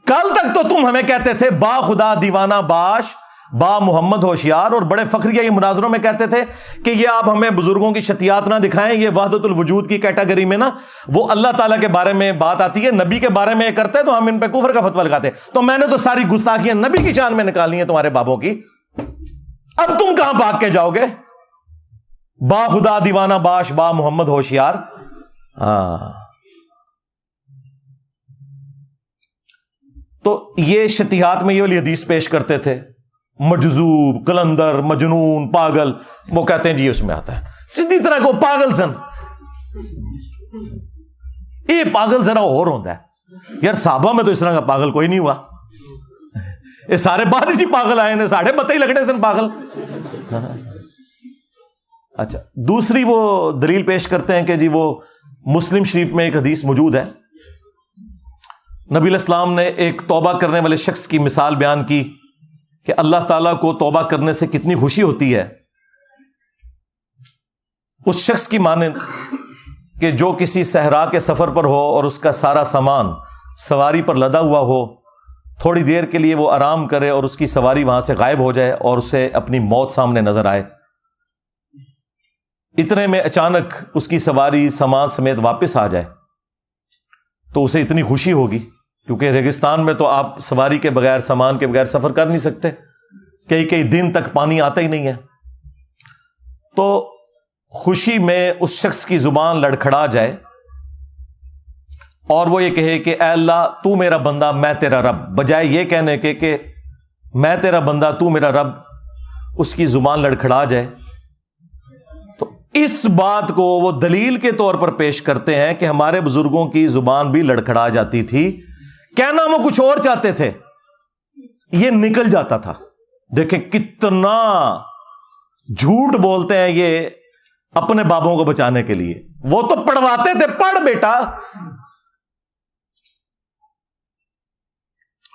Speaker 1: کل تک تو تم ہمیں کہتے تھے با خدا دیوانہ باش، با محمد ہوشیار، اور بڑے فخریہ یہ مناظروں میں کہتے تھے کہ یہ آپ ہمیں بزرگوں کی شتیات نہ دکھائیں، یہ وحدت الوجود کی کیٹیگری میں نا وہ اللہ تعالیٰ کے بارے میں بات آتی ہے، نبی کے بارے میں کرتے تو ہم ان پہ کفر کا فتویٰ لگاتے۔ تو میں نے تو ساری گستاخیاں نبی کی شان میں نکالنی ہیں تمہارے بابوں کی، اب تم کہاں بھاگ کے جاؤ گے؟ با خدا دیوانہ باش، با محمد ہوشیار۔ تو یہ شتیہات میں یہ والی حدیث پیش کرتے تھے، مجذوب، کلندر، مجنون، پاگل، وہ کہتے ہیں جی اس میں آتا ہے سیدھی طرح کو پاگل سن۔ یہ پاگل ذرا اور ہوتا ہے یار، صحابہ میں تو اس طرح کا پاگل کوئی نہیں ہوا، یہ سارے بعد جی پاگل آئے نے، ساڑھے بتے ہی لگنے سن پاگل۔ اچھا، دوسری وہ دلیل پیش کرتے ہیں کہ جی وہ مسلم شریف میں ایک حدیث موجود ہے، نبی علیہ السلام نے ایک توبہ کرنے والے شخص کی مثال بیان کی کہ اللہ تعالیٰ کو توبہ کرنے سے کتنی خوشی ہوتی ہے، اس شخص کی مانند کہ جو کسی صحرا کے سفر پر ہو اور اس کا سارا سامان سواری پر لدا ہوا ہو، تھوڑی دیر کے لیے وہ آرام کرے اور اس کی سواری وہاں سے غائب ہو جائے اور اسے اپنی موت سامنے نظر آئے، اتنے میں اچانک اس کی سواری سامان سمیت واپس آ جائے تو اسے اتنی خوشی ہوگی، کیونکہ ریگستان میں تو آپ سواری کے بغیر، سامان کے بغیر سفر کر نہیں سکتے، کئی دن تک پانی آتا ہی نہیں ہے، تو خوشی میں اس شخص کی زبان لڑکھڑا جائے اور وہ یہ کہے کہ اے اللہ تو میرا بندہ میں تیرا رب، بجائے یہ کہنے کے کہ میں تیرا بندہ تو میرا رب، اس کی زبان لڑکھڑا جائے، تو اس بات کو وہ دلیل کے طور پر پیش کرتے ہیں کہ ہمارے بزرگوں کی زبان بھی لڑکھڑا جاتی تھی، کہنا وہ کچھ اور چاہتے تھے، یہ نکل جاتا تھا۔ دیکھیں کتنا جھوٹ بولتے ہیں یہ اپنے بابوں کو بچانے کے لیے، وہ تو پڑھواتے تھے، پڑھ بیٹا،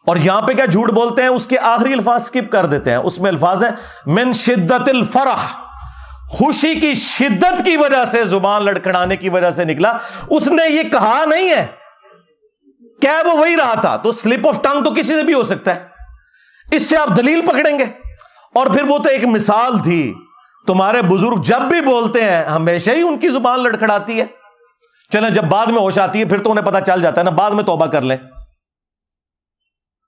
Speaker 1: اور یہاں پہ کیا جھوٹ بولتے ہیں، اس کے آخری الفاظ سکپ کر دیتے ہیں، اس میں الفاظ ہیں من شدت الفرح، خوشی کی شدت کی وجہ سے، زبان لڑکھڑانے کی وجہ سے نکلا، اس نے یہ کہا نہیں ہے، کیا وہ وہی رہا تھا، تو سلپ آف ٹنگ تو کسی سے بھی ہو سکتا ہے، اس سے آپ دلیل پکڑیں گے، اور پھر وہ تو ایک مثال تھی، تمہارے بزرگ جب بھی بولتے ہیں ہمیشہ ہی ان کی زبان لڑکھڑاتی ہے، چلیں جب بعد میں ہوش آتی ہے پھر تو انہیں پتا چل جاتا ہے نا، بعد میں توبہ کر لیں،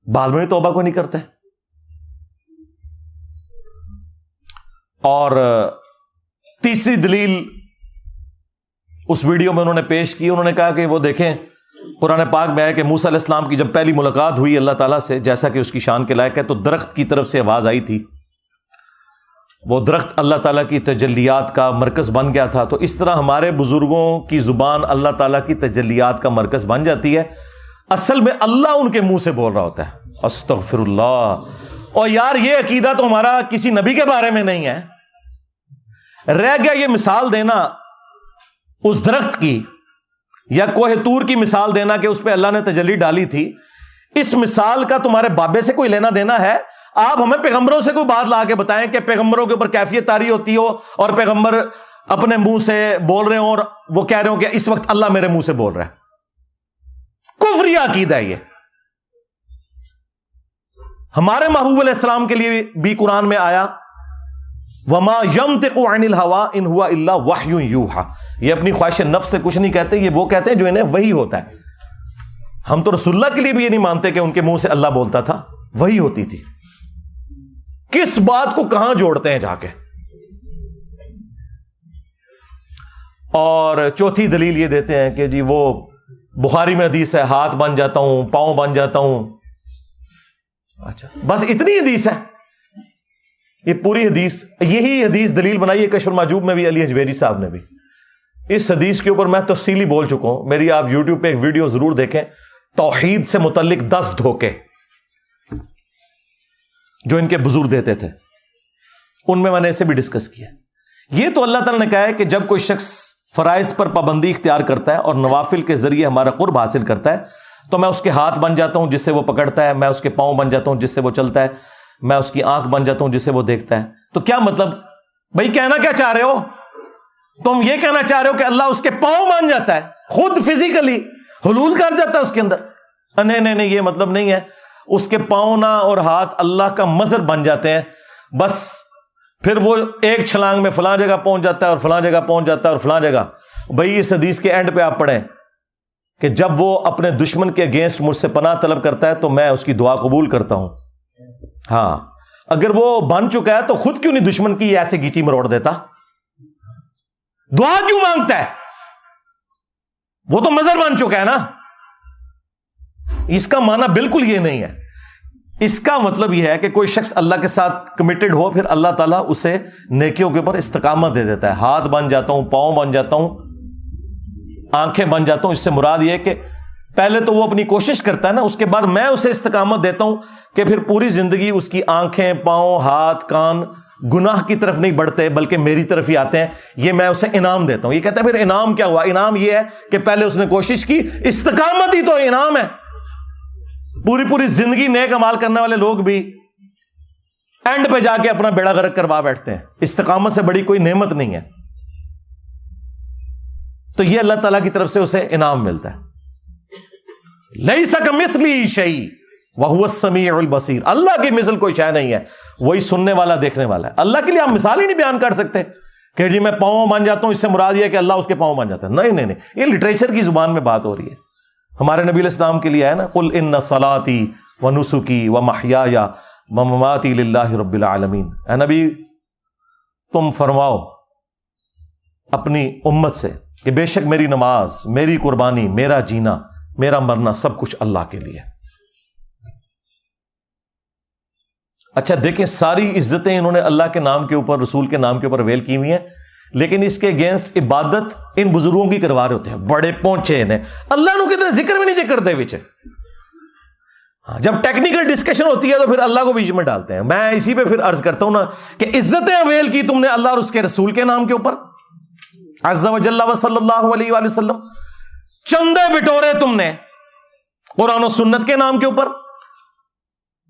Speaker 1: بعد میں توبہ کو نہیں کرتے۔ اور تیسری دلیل اس ویڈیو میں انہوں نے پیش کی، انہوں نے کہا کہ وہ دیکھیں قرآن پاک میں ہے کہ موسیٰ علیہ السلام کی جب پہلی ملاقات ہوئی اللہ تعالیٰ سے، جیسا کہ اس کی شان کے لائق ہے، تو درخت کی طرف سے آواز آئی تھی، وہ درخت اللہ تعالیٰ کی تجلیات کا مرکز بن گیا تھا، تو اس طرح ہمارے بزرگوں کی زبان اللہ تعالیٰ کی تجلیات کا مرکز بن جاتی ہے، اصل میں اللہ ان کے منہ سے بول رہا ہوتا ہے، استغفر اللہ۔ اور یار یہ عقیدہ تو ہمارا کسی نبی کے بارے میں نہیں ہے، رہ گیا یہ مثال دینا اس درخت کی یا کوہ طور کی مثال دینا کہ اس پہ اللہ نے تجلی ڈالی تھی، اس مثال کا تمہارے بابے سے کوئی لینا دینا ہے؟ آپ ہمیں پیغمبروں سے کوئی بات لا کے بتائیں کہ پیغمبروں کے اوپر کیفیت طاری ہوتی ہو اور پیغمبر اپنے منہ سے بول رہے ہوں اور وہ کہہ رہے ہوں کہ اس وقت اللہ میرے منہ سے بول رہا ہے، کفری عقیدہ ہے یہ۔ ہمارے محبوب علیہ السلام کے لیے بھی قرآن میں آیا وَمَا يَنْطِقُ عَنِ الْهَوَىٰ إِنْ هُوَ إِلَّا وَحْيٌ يُوحَىٰ، یہ اپنی خواہش نفس سے کچھ نہیں کہتے، یہ وہ کہتے ہیں جو انہیں وحی ہوتا ہے۔ ہم تو رسول اللہ کے لیے بھی یہ نہیں مانتے کہ ان کے منہ سے اللہ بولتا تھا، وحی ہوتی تھی۔ کس بات کو کہاں جوڑتے ہیں جا کے؟ اور چوتھی دلیل یہ دیتے ہیں کہ جی وہ بخاری میں حدیث ہے ہاتھ بن جاتا ہوں پاؤں بن جاتا ہوں. اچھا بس اتنی حدیث ہے؟ یہ پوری حدیث, یہی حدیث دلیل بنائی ہے کشف المحجوب میں بھی علی حجویری صاحب نے بھی. اس حدیث کے اوپر میں تفصیلی بول چکا ہوں, میری آپ یوٹیوب پہ ایک ویڈیو ضرور دیکھیں, توحید سے متعلق 10 دھوکے جو ان کے بزرگ دیتے تھے, ان میں نے اسے بھی ڈسکس کیا. یہ تو اللہ تعالیٰ نے کہا ہے کہ جب کوئی شخص فرائض پر پابندی اختیار کرتا ہے اور نوافل کے ذریعے ہمارا قرب حاصل کرتا ہے تو میں اس کے ہاتھ بن جاتا ہوں جس سے وہ پکڑتا ہے, میں اس کے پاؤں بن جاتا ہوں جس سے وہ چلتا ہے, میں اس کی آنکھ بن جاتا ہوں جس سے وہ دیکھتا ہے. تو کیا مطلب بھائی, کہنا کیا چاہ رہے ہو تم؟ یہ کہنا چاہ رہے ہو کہ اللہ اس کے پاؤں بن جاتا ہے, خود فزیکلی حلول کر جاتا ہے اس کے اندر؟ نہیں, یہ مطلب نہیں ہے. اس کے پاؤں نہ اور ہاتھ اللہ کا مظہر بن جاتے ہیں, بس پھر وہ ایک چھلانگ میں فلاں جگہ پہنچ جاتا ہے اور فلاں جگہ پہنچ جاتا ہے اور فلاں جگہ. بھائی اس حدیث کے اینڈ پہ آپ پڑھیں کہ جب وہ اپنے دشمن کے اگینسٹ مجھ سے پناہ طلب کرتا ہے تو میں اس کی دعا قبول کرتا ہوں. ہاں, اگر وہ بن چکا ہے تو خود کیوں نہیں دشمن کی ایسے گیٹی مروڑ دیتا؟ دعا کیوں مانگتا ہے؟ وہ تو مظہر بن چکا ہے نا. اس کا معنی بالکل یہ نہیں ہے. اس کا مطلب یہ ہے کہ کوئی شخص اللہ کے ساتھ کمیٹڈ ہو, پھر اللہ تعالیٰ اسے نیکیوں کے اوپر استقامت دے دیتا ہے. ہاتھ بن جاتا ہوں, پاؤں بن جاتا ہوں, آنکھیں بن جاتا ہوں, اس سے مراد یہ ہے کہ پہلے تو وہ اپنی کوشش کرتا ہے نا, اس کے بعد میں اسے استقامت دیتا ہوں کہ پھر پوری زندگی اس کی آنکھیں, پاؤں, ہاتھ, کان گناہ کی طرف نہیں بڑھتے بلکہ میری طرف ہی آتے ہیں. یہ میں اسے انعام دیتا ہوں. یہ کہتا ہے پھر انعام کیا ہوا؟ انعام یہ ہے کہ پہلے اس نے کوشش کی, استقامت ہی تو انعام ہے. پوری زندگی نیک عمال کرنے والے لوگ بھی اینڈ پہ جا کے اپنا بیڑا غرق کروا بیٹھتے ہیں. استقامت سے بڑی کوئی نعمت نہیں ہے. تو یہ اللہ تعالیٰ کی طرف سے اسے انعام ملتا ہے. لیس کمثلہ شیء وہو السمیع البصیر. اللہ کی مثل کوئی شے نہیں ہے, وہی سننے والا دیکھنے والا ہے. اللہ کے لیے ہم مثال ہی نہیں بیان کر سکتے کہ جی میں پاؤں بن جاتا ہوں, اس سے مراد یہ ہے کہ اللہ اس کے پاؤں بن جاتا ہے. نہیں, یہ لٹریچر کی زبان میں بات ہو رہی ہے. ہمارے نبی علیہ السلام کے لیے ہے نا, قل ان صلاتی ونسکی ومحیای ومماتی للہ رب العالمین. اے نبی تم فرماؤ اپنی امت سے کہ بے شک میری نماز, میری قربانی, میرا جینا, میرا مرنا سب کچھ اللہ کے لیے. اچھا دیکھیں, ساری عزتیں انہوں نے اللہ کے نام کے اوپر, رسول کے نام کے اوپر ویل کی ہوئی ہیں, لیکن اس کے اگینسٹ عبادت ان بزرگوں کی کروا رہے ہوتے ہیں. بڑے پہنچے نے اللہ نو کدھر ذکر بھی نہیں کرتے بچے. جب ٹیکنیکل ڈسکشن ہوتی ہے تو پھر اللہ کو بیچ میں ڈالتے ہیں. میں اسی پہ پھر عرض کرتا ہوں نا کہ عزتیں اویل کی تم نے اللہ اور اس کے رسول کے نام کے اوپر, عز و جل و صلی اللہ علیہ وآلہ وسلم. چندے بٹورے تم نے قرآن و سنت کے نام کے اوپر,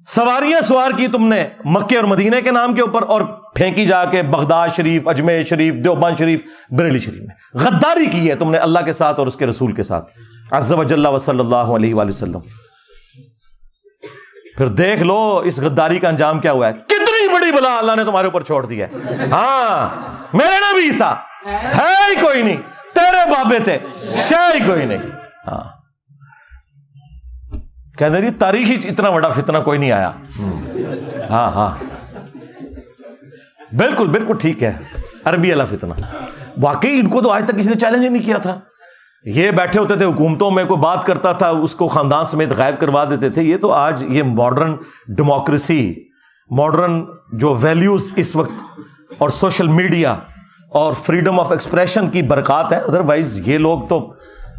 Speaker 1: سواریاں سوار کی تم نے مکے اور مدینے کے نام کے اوپر, اور پھینکی جا کے بغداد شریف, اجمیر شریف, دیوبند شریف, بریلی شریف میں. غداری کی ہے تم نے اللہ کے ساتھ اور اس کے رسول کے ساتھ, عز و جل و صلی اللہ علیہ وآلہ وسلم. پھر دیکھ لو اس غداری کا انجام کیا ہوا ہے. کتنی بڑی بلا اللہ نے تمہارے اوپر چھوڑ دی ہے. ہاں, میرے نبی عیسیٰ ہے ہی کوئی نہیں, تیرے بابے تھے شے ہی کوئی نہیں. ہاں, کہتے جی تاریخی اتنا بڑا فتنہ کوئی نہیں آیا. ہاں بالکل ٹھیک ہے, عربی والا فتنہ. واقعی ان کو تو آج تک کسی نے چیلنج ہی نہیں کیا تھا. یہ بیٹھے ہوتے تھے حکومتوں میں, کوئی بات کرتا تھا اس کو خاندان سمیت غائب کروا دیتے تھے. یہ تو آج یہ ماڈرن ڈیموکریسی, ماڈرن جو ویلیوز اس وقت اور سوشل میڈیا اور فریڈم آف ایکسپریشن کی برکات ہے. ادروائز یہ لوگ تو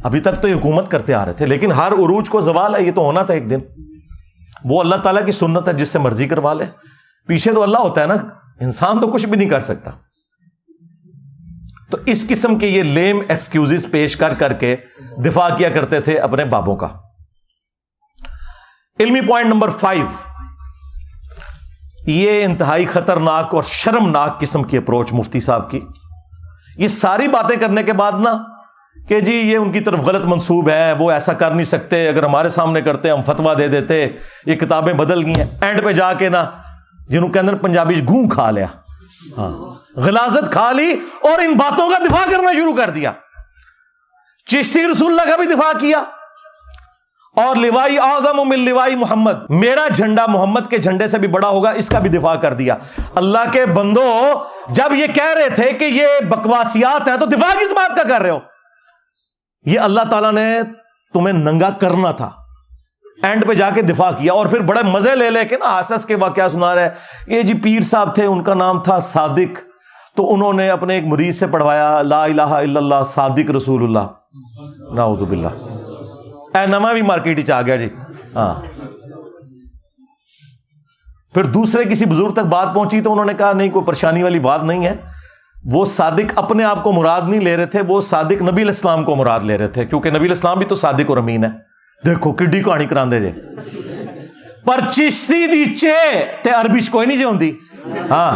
Speaker 1: ابھی تک تو یہ حکومت کرتے آ رہے تھے, لیکن ہر عروج کو زوال ہے. یہ تو ہونا تھا ایک دن. وہ اللہ تعالیٰ کی سنت ہے, جس سے مرضی کروا لے. پیچھے تو اللہ ہوتا ہے نا, انسان تو کچھ بھی نہیں کر سکتا. تو اس قسم کے یہ لیم ایکسکیوزز پیش کر کے دفاع کیا کرتے تھے اپنے بابوں کا. علمی پوائنٹ نمبر 5, یہ انتہائی خطرناک اور شرمناک قسم کی اپروچ مفتی صاحب کی. یہ ساری باتیں کرنے کے بعد نا کہ جی یہ ان کی طرف غلط منسوب ہے, وہ ایسا کر نہیں سکتے, اگر ہمارے سامنے کرتے ہم فتویٰ دے دیتے, یہ کتابیں بدل گئی ہیں. اینڈ پہ جا کے نا جنہوں کے اندر پنجابی گھوں کھا لیا, ہاں غلاظت کھا لی, اور ان باتوں کا دفاع کرنا شروع کر دیا. چشتی رسول اللہ کا بھی دفاع کیا, اور لوائی اعظم من لوائی محمد، میرا جھنڈا محمد کے جھنڈے سے بھی بڑا ہوگا، اس کا بھی دفاع کر دیا۔ اللہ کے بندو، جب یہ کہہ رہے تھے کہ یہ بکواسیات ہیں تو دفاع کس بات کا کر رہے ہو؟ یہ اللہ تعالیٰ نے تمہیں ننگا کرنا تھا، اینڈ پہ جا کے دفاع کیا، اور پھر بڑے مزے لے کے نا حسس کے واقعہ سنا رہے۔ یہ جی پیر صاحب تھے، ان کا نام تھا صادق، تو انہوں نے اپنے ایک مرید سے پڑھوایا لا الہ الا اللہ صادق رسول اللہ، نعوذ باللہ۔ اے نما بھی مارکیٹ آ گیا جی۔ ہاں، پھر دوسرے کسی بزرگ تک بات پہنچی تو انہوں نے کہا نہیں، کوئی پریشانی والی بات نہیں ہے، وہ صادق اپنے آپ کو مراد نہیں لے رہے تھے، وہ صادق نبی علیہ السلام کو مراد لے رہے تھے، کیونکہ نبی علیہ السلام بھی تو صادق اور امین ہے۔ دیکھو کڈی کہانی کراندے جے، پر چشتی دی چے تے عربی چ کوئی نہیں جی ہوندی۔ ہاں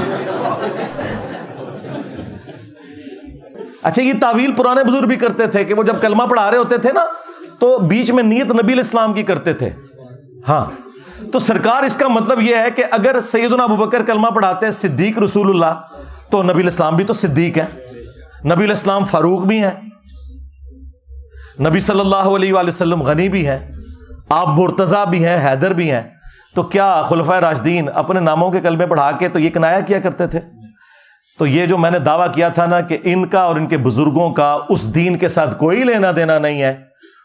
Speaker 1: اچھا، یہ تعویل پرانے بزرگ بھی کرتے تھے کہ وہ جب کلمہ پڑھا رہے ہوتے تھے نا تو بیچ میں نیت نبی علیہ السلام کی کرتے تھے۔ ہاں، تو سرکار اس کا مطلب یہ ہے کہ اگر سیدنا ابوبکر کلمہ پڑھاتے ہیں صدیق رسول اللہ، تو نبی علیہ السلام بھی تو صدیق ہیں، نبی علیہ السلام فاروق بھی ہیں، نبی صلی اللہ علیہ وآلہ وسلم غنی بھی ہیں، آپ مرتضیٰ بھی ہیں، حیدر بھی ہیں۔ تو کیا خلفائے راشدین اپنے ناموں کے کلمے پڑھا کے تو یہ کنایا کیا کرتے تھے؟ تو یہ جو میں نے دعویٰ کیا تھا نا کہ ان کا اور ان کے بزرگوں کا اس دین کے ساتھ کوئی لینا دینا نہیں ہے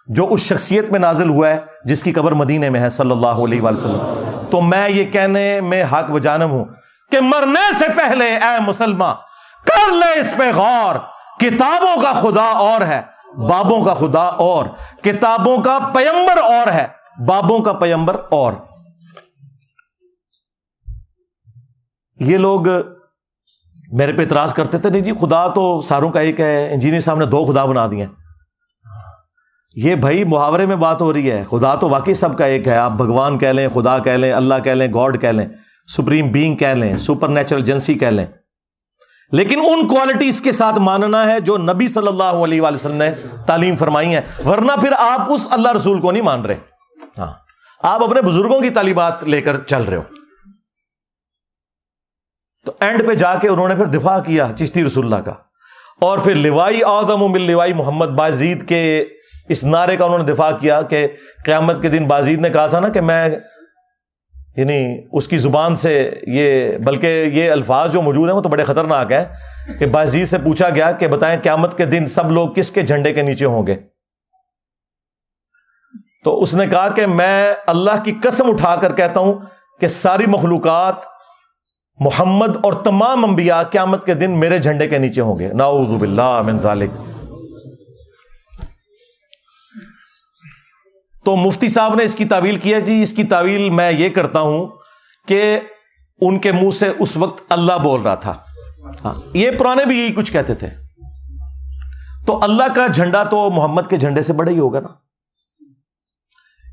Speaker 1: جو اس شخصیت میں نازل ہوا ہے جس کی قبر مدینے میں ہے صلی اللہ علیہ وآلہ وسلم، تو میں یہ کہنے میں حق بجانب ہوں کہ مرنے سے پہلے اے مسلمان کر لے اس پہ غور، کتابوں کا خدا اور ہے، بابوں کا خدا اور، کتابوں کا پیمبر اور ہے، بابوں کا پیمبر اور۔ یہ لوگ میرے پہ اعتراض کرتے تھے نہیں جی خدا تو ساروں کا ایک ہے، انجینئر صاحب نے 2 خدا بنا دیے۔ یہ بھائی محاورے میں بات ہو رہی ہے، خدا تو واقعی سب کا ایک ہے، آپ بھگوان کہہ لیں، خدا کہہ لیں، اللہ کہہ لیں، گاڈ کہہ لیں، سپریم بینگ کہہ لیں، سپر نیچرل ایجنسی کہہ لیں، لیکن ان کوالٹیز کے ساتھ ماننا ہے جو نبی صلی اللہ علیہ وآلہ وسلم نے تعلیم فرمائی ہیں، ورنہ پھر آپ اس اللہ رسول کو نہیں مان رہے، ہاں آپ اپنے بزرگوں کی تعلیمات لے کر چل رہے ہو۔ تو اینڈ پہ جا کے انہوں نے پھر دفاع کیا چشتی رسول اللہ کا، اور پھر لوائی اعظم من لوائی محمد، بازید کے اس نعرے کا انہوں نے دفاع کیا کہ قیامت کے دن بازید نے کہا تھا نا کہ میں، یعنی اس کی زبان سے یہ، بلکہ یہ الفاظ جو موجود ہیں وہ تو بڑے خطرناک ہیں کہ بازید سے پوچھا گیا کہ بتائیں قیامت کے دن سب لوگ کس کے جھنڈے کے نیچے ہوں گے؟ تو اس نے کہا کہ میں اللہ کی قسم اٹھا کر کہتا ہوں کہ ساری مخلوقات، محمد اور تمام انبیاء قیامت کے دن میرے جھنڈے کے نیچے ہوں گے، نعوذ باللہ من ذالک۔ تو مفتی صاحب نے اس کی تعویل کیا جی، اس کی تعویل میں یہ کرتا ہوں کہ ان کے منہ سے اس وقت اللہ بول رہا تھا، ہاں یہ پرانے بھی یہی کچھ کہتے تھے، تو اللہ کا جھنڈا تو محمد کے جھنڈے سے بڑا ہی ہوگا نا۔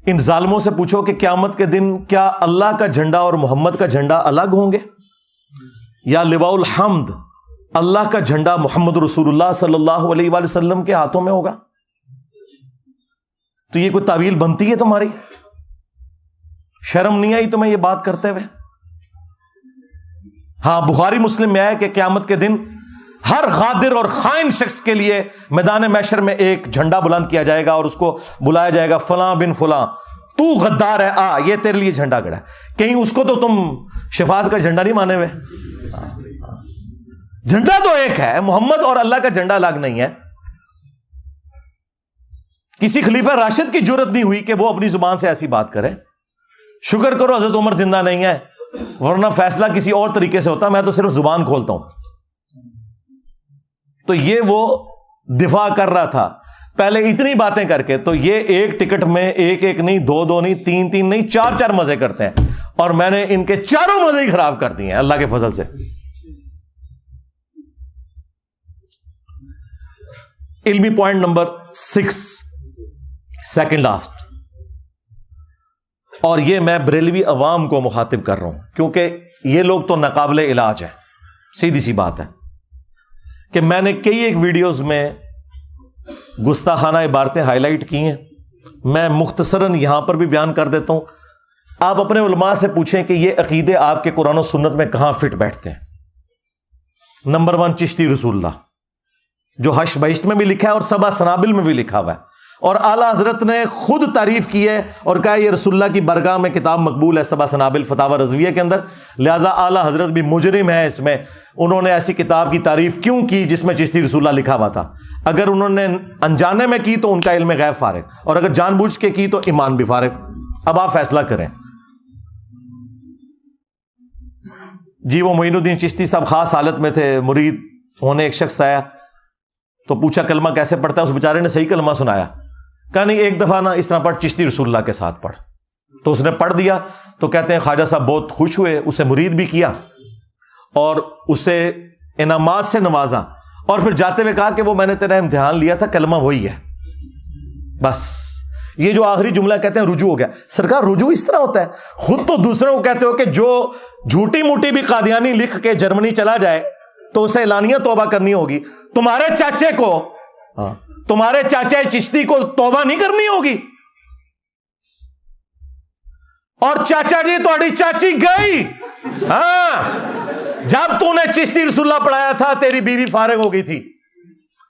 Speaker 1: ان ظالموں سے پوچھو کہ قیامت کے دن کیا اللہ کا جھنڈا اور محمد کا جھنڈا الگ ہوں گے، یا لواء الحمد اللہ کا جھنڈا محمد رسول اللہ صلی اللہ علیہ وآلہ وسلم کے ہاتھوں میں ہوگا؟ تو یہ کوئی تعویل بنتی ہے تمہاری؟ شرم نہیں آئی تمہیں یہ بات کرتے ہوئے؟ ہاں بخاری مسلم میں ہے کہ قیامت کے دن ہر غادر اور خائن شخص کے لیے میدان محشر میں ایک جھنڈا بلند کیا جائے گا اور اس کو بلایا جائے گا فلاں بن فلاں، تو غدار ہے، آ یہ تیرے لیے جھنڈا گڑا ہے۔ کہیں اس کو تو تم شفاعت کا جھنڈا نہیں مانے ہوئے؟ جھنڈا تو ایک ہے، محمد اور اللہ کا جھنڈا الگ نہیں ہے۔ کسی خلیفہ راشد کی جرت نہیں ہوئی کہ وہ اپنی زبان سے ایسی بات کرے۔ شکر کرو حضرت عمر زندہ نہیں ہے، ورنہ فیصلہ کسی اور طریقے سے ہوتا، میں تو صرف زبان کھولتا ہوں۔ تو یہ وہ دفاع کر رہا تھا پہلے اتنی باتیں کر کے، تو یہ ایک ٹکٹ میں ایک ایک نہیں، 2 نہیں، 3 نہیں، 4 مزے کرتے ہیں، اور میں نے ان کے چاروں مزے ہی خراب کر دیے ہیں اللہ کے فضل سے۔ علمی پوائنٹ نمبر 6، سیکنڈ لاسٹ، اور یہ میں بریلوی عوام کو مخاطب کر رہا ہوں کیونکہ یہ لوگ تو ناقابل علاج ہیں، سیدھی سی بات ہے کہ میں نے کئی ایک ویڈیوز میں گستاخانہ عبارتیں ہائی لائٹ کی ہیں، میں مختصراً یہاں پر بھی بیان کر دیتا ہوں۔ آپ اپنے علماء سے پوچھیں کہ یہ عقیدے آپ کے قرآن و سنت میں کہاں فٹ بیٹھتے ہیں۔ نمبر 1 چشتی رسول اللہ، جو حشر بہشت میں بھی لکھا ہے اور سبع سنابل میں بھی لکھا ہوا ہے، اور اعلیٰ حضرت نے خود تعریف کی ہے اور کہا یہ رسول اللہ کی برگاہ میں کتاب مقبول ہے سبع سنابل فتاوی رضویہ کے اندر، لہذا اعلیٰ حضرت بھی مجرم ہے اس میں، انہوں نے ایسی کتاب کی تعریف کیوں کی جس میں چشتی رسول اللہ لکھا ہوا تھا؟ اگر انہوں نے انجانے میں کی تو ان کا علم غیب فارغ، اور اگر جان بوجھ کے کی تو ایمان بھی فارغ۔ اب آپ فیصلہ کریں۔ جی وہ معین الدین چشتی صاحب خاص حالت میں تھے، مرید ہونے ایک شخص آیا تو پوچھا کلمہ کیسے پڑھتا ہے؟ اس بیچارے نے صحیح کلمہ سنایا، کہا نہیں ایک دفعہ نا اس طرح پڑھ، چشتی رسول اللہ کے ساتھ پڑھ۔ تو اس نے پڑھ دیا، تو کہتے ہیں خواجہ صاحب بہت خوش ہوئے، اسے مرید بھی کیا اور اسے انعامات سے نوازا، اور پھر جاتے ہوئے کہا کہ وہ میں نے تیرا امتحان لیا تھا، کلمہ وہی ہے بس۔ یہ جو آخری جملہ کہتے ہیں رجوع ہو گیا۔ سرکار رجوع اس طرح ہوتا ہے؟ خود تو دوسروں کو کہتے ہو کہ جو جھوٹی موٹی بھی قادیانی لکھ کے جرمنی چلا جائے تو اسے اعلانیہ توبہ کرنی ہوگی، تمہارے چاچے کو، تمہارے چاچا چشتی کو توبہ نہیں کرنی ہوگی؟ اور چاچا جی تھوڑی چاچی گئی، ہاں جب تو نے چشتی رسول اللہ پڑھایا تھا تیری بیوی فارغ ہو گئی تھی،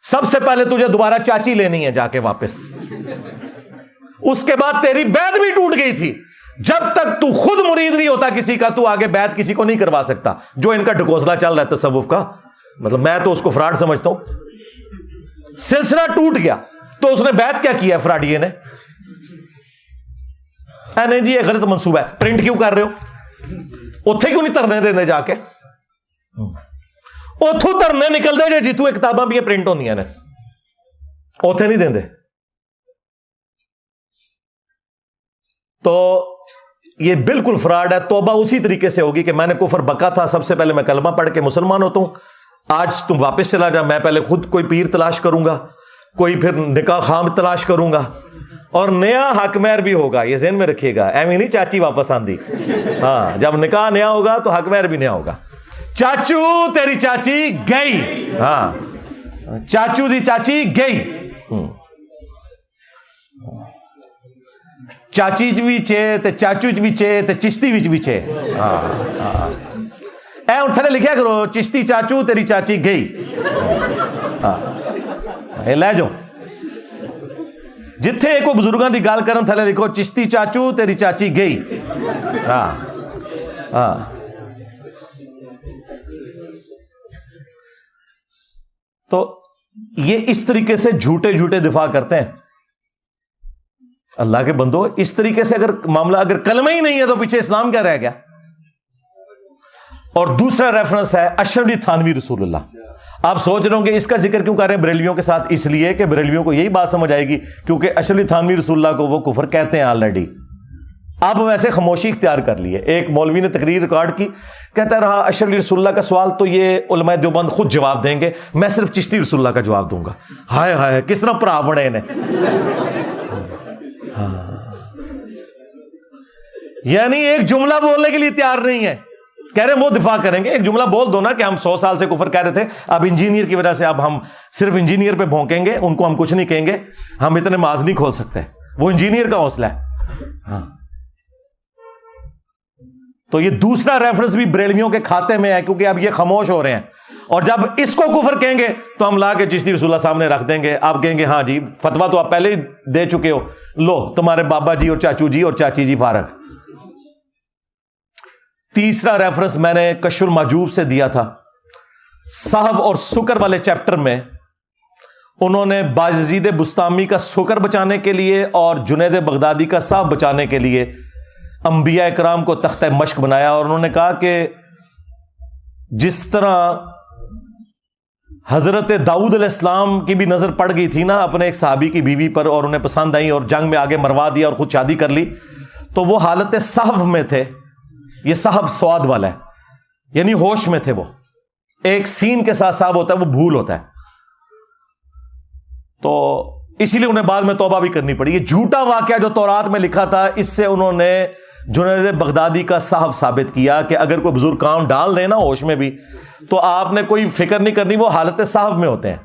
Speaker 1: سب سے پہلے تجھے دوبارہ چاچی لینی ہے جا کے واپس، اس کے بعد تیری بیعت بھی ٹوٹ گئی تھی۔ جب تک تو خود مرید نہیں ہوتا کسی کا تو آگے بیعت کسی کو نہیں کروا سکتا۔ جو ان کا ڈھکوسلا چل رہا ہے تصوف کا، مطلب میں تو اس کو فراڈ سمجھتا ہوں، سلسلہ ٹوٹ گیا تو اس نے بیعت کیا کیا ہے فراڈیے نے؟ نہیں جی یہ غلط منصوبہ ہے، پرنٹ کیوں کر رہے ہو؟ اتھے کیوں نہیں ترنے دینے جا کے؟ اتھوں ترنے نکل دے جی جیتوں کتاباں بھی پرنٹ ہوندیاں نے، اتھے نہیں دیندے۔ تو یہ بالکل فراڈ ہے۔ توبہ اسی طریقے سے ہوگی کہ میں نے کفر بکا تھا، سب سے پہلے میں کلمہ پڑھ کے مسلمان ہوتا ہوں، آج تم واپس چلا جا، میں پہلے خود کوئی پیر تلاش کروں گا، کوئی پھر نکاح خام تلاش کروں گا، اور نیا حق مہر بھی ہوگا، یہ ذہن میں رکھیے گا، ایویں نہیں چاچی واپس آندی، ہاں جب نکاح نیا ہوگا تو حق مہر بھی نیا ہوگا۔ چاچو تیری چاچی گئی، ہاں چاچو دی چاچی گئی، چاچی بھی چے تے چاچو بھی چے تے چشتی بھی چے، اے ہن تھلے لکھیا کرو چشتی چاچو تیری چاچی گئی، اے لے جاؤ جتھے کوئی بزرگاں دی گل کرن تھلے لکھو چشتی چاچو تیری چاچی گئی۔ ہاں ہاں تو یہ اس طریقے سے جھوٹے جھوٹے دفاع کرتے ہیں۔ اللہ کے بندو اس طریقے سے اگر معاملہ، اگر کلمہ ہی نہیں ہے تو پیچھے اسلام کیا رہ گیا؟ اور دوسرا ریفرنس ہے اشرف علی تھانوی رسول اللہ۔ آپ سوچ رہے ہوں کہ اس کا ذکر کیوں کر رہے ہیں بریلویوں کے ساتھ؟ اس لیے کہ بریلویوں کو یہی بات سمجھ آئے گی، کیونکہ اشرف علی تھانوی رسول اللہ کو وہ کفر کہتے ہیں آلریڈی۔ اب ویسے خاموشی اختیار کر لی ہے۔ ایک مولوی نے تقریر ریکارڈ کی، کہتا رہا اشرف علی رسول اللہ کا سوال تو یہ علماء دیوبند خود جواب دیں گے، میں صرف چشتی رسول اللہ کا جواب دوں گا۔ ہائے ہائے کس طرح پرا بنے نے، یعنی ایک جملہ بولنے کے لیے تیار نہیں ہے، کہہ رہے ہیں وہ دفاع کریں گے۔ ایک جملہ بول دو نا کہ ہم 100 سال سے کفر کہہ رہے تھے، اب انجینئر کی وجہ سے اب ہم صرف انجینئر پہ بھونکیں گے، ان کو ہم کچھ نہیں کہیں گے، ہم اتنے معاذ نہیں کھول سکتے، وہ انجینئر کا حوصلہ ہے۔ ہاں تو یہ دوسرا ریفرنس بھی بریلویوں کے کھاتے میں ہے، کیونکہ اب یہ خاموش ہو رہے ہیں، اور جب اس کو کفر کہیں گے تو ہم لا کے چشتی رسول اللہ سامنے رکھ دیں گے، آپ کہیں گے ہاں جی فتویٰ تو آپ پہلے ہی دے چکے ہو، لو تمہارے بابا جی اور چاچو جی اور چاچی جی فارغ۔ تیسرا ریفرنس میں نے کشف المحجوب سے دیا تھا، صحب اور سکر والے چیپٹر میں انہوں نے باجزید بستامی کا سکر بچانے کے لیے اور جنید بغدادی کا صحب بچانے کے لیے انبیاء کرام کو تختہ مشق بنایا، اور انہوں نے کہا کہ جس طرح حضرت داؤد علیہ السلام کی بھی نظر پڑ گئی تھی نا اپنے ایک صحابی کی بیوی پر، اور انہیں پسند آئی اور جنگ میں آگے مروا دیا اور خود شادی کر لی، تو وہ حالت صحف میں تھے۔ یہ صحف سواد والا ہے، یعنی ہوش میں تھے، وہ ایک سین کے ساتھ صاحب ہوتا ہے، وہ بھول ہوتا ہے، تو اسی لیے انہیں بعد میں توبہ بھی کرنی پڑی۔ یہ جھوٹا واقعہ جو تورات میں لکھا تھا، اس سے انہوں نے جنید بغدادی کا صحف ثابت کیا کہ اگر کوئی بزرگ کام ڈال دے نا ہوش میں بھی تو آپ نے کوئی فکر نہیں کرنی، وہ حالت صحف میں ہوتے ہیں۔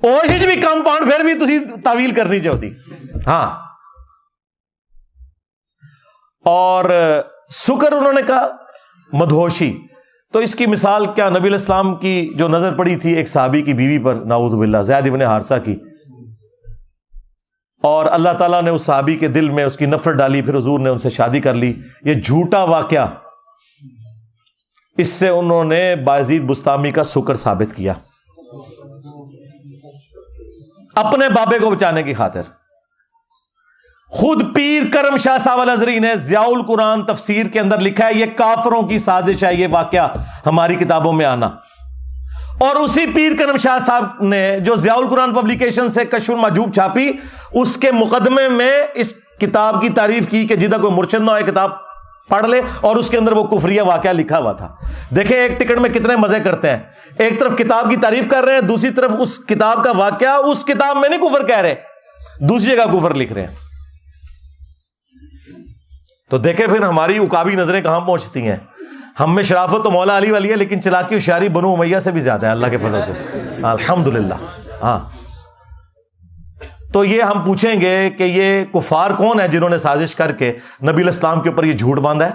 Speaker 1: ہوش بھی کمپاؤنڈ پھر بھی تسی تعویل کرنی چاہتی، ہاں۔ اور سکر انہوں نے کہا مدہوشی، تو اس کی مثال کیا نبی علیہ السلام کی جو نظر پڑی تھی ایک صحابی کی بیوی پر، نعوذ باللہ، زید بن حارثہ کی، اور اللہ تعالیٰ نے اس صحابی کے دل میں اس کی نفرت ڈالی، پھر حضور نے ان سے شادی کر لی. یہ جھوٹا واقعہ، اس سے انہوں نے بایزید بستامی کا سکر ثابت کیا اپنے بابے کو بچانے کی خاطر. خود پیر کرم شاہ صاحب الازہری نے ضیاء القرآن تفسیر کے اندر لکھا ہے یہ کافروں کی سازش ہے یہ واقعہ ہماری کتابوں میں آنا. اور اسی پیر کرم شاہ صاحب نے جو ضیاء القرآن پبلیکیشن سے کشف المحجوب چھاپی، اس کے مقدمے میں اس کتاب کی تعریف کی کہ جدہ کوئی مرشد نہ ہوئے کتاب پڑھ لے، اور اس کے اندر وہ کفریہ واقعہ لکھا ہوا تھا. دیکھیں ایک ٹکٹ میں کتنے مزے کرتے ہیں، ایک طرف کتاب کی تعریف کر رہے ہیں، دوسری طرف اس کتاب کا واقعہ اس کتاب میں نہیں کفر کہہ رہے، دوسری جگہ کفر لکھ رہے ہیں. تو دیکھیں پھر ہماری عقابی نظریں کہاں پہنچتی ہیں. ہم میں شرافت تو مولا علی والی ہے، لیکن چلاکی ہوشیاری بنو امیہ سے بھی زیادہ ہے اللہ کے فضل سے، الحمدللہ. ہاں تو یہ ہم پوچھیں گے کہ یہ کفار کون ہے جنہوں نے سازش کر کے نبی علیہ السلام کے اوپر یہ جھوٹ باندھا ہے،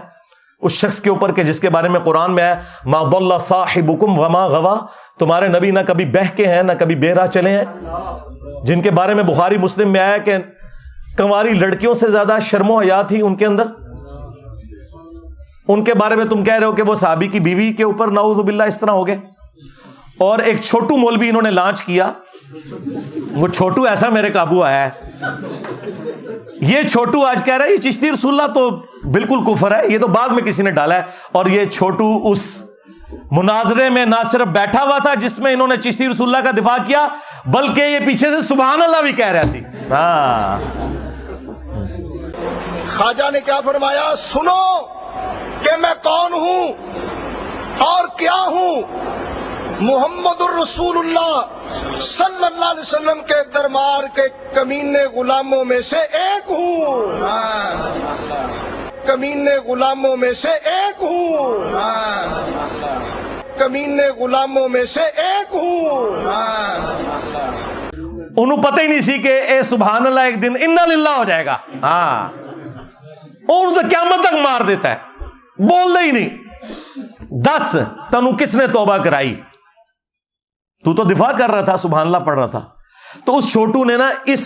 Speaker 1: اس شخص کے اوپر کہ جس کے بارے میں قرآن میں ہے ما ضل صاحبکم وما غوا، تمہارے نبی نہ کبھی بہکے ہیں نہ کبھی بے راہ چلے ہیں، جن کے بارے میں بخاری مسلم میں آیا کہ کنواری لڑکیوں سے زیادہ شرم و حیا تھی ان کے اندر. ان کے بارے میں تم کہہ رہے ہو کہ وہ صحابی کی بیوی کے اوپر نعوذ باللہ اس طرح ہو گئے. اور ایک چھوٹو مولوی انہوں نے لانچ کیا، وہ چھوٹو ایسا میرے قابو آیا ہے، یہ چھوٹو آج کہہ رہا ہے یہ چشتی رسول اللہ تو بالکل کفر ہے، یہ تو بعد میں کسی نے ڈالا ہے. اور یہ چھوٹو اس مناظرے میں نہ صرف بیٹھا ہوا تھا جس میں انہوں نے چشتی رسول اللہ کا دفاع کیا، بلکہ یہ پیچھے سے سبحان اللہ بھی کہہ رہا تھی. ہاں
Speaker 3: خواجہ نے کیا فرمایا، سنو کہ میں کون ہوں اور کیا ہوں. محمد الرسول اللہ صلی اللہ علیہ وسلم کے دربار کے کمینے غلاموں میں سے ایک ہوں، کمینے غلاموں میں سے ایک ہوں، کمینے غلاموں میں سے ایک ہوں.
Speaker 1: انہوں پتہ ہی نہیں سی کہ اے سبحان اللہ ایک دن انا للہ ہو جائے گا. ہاں اور تو قیامت تک مار دیتا ہے، بول دے ہی نہیں. 10 تنو کس نے توبہ کرائی؟ تو دفاع کر رہا تھا، سبحان اللہ پڑھ رہا تھا. تو اس چھوٹو نے نا اس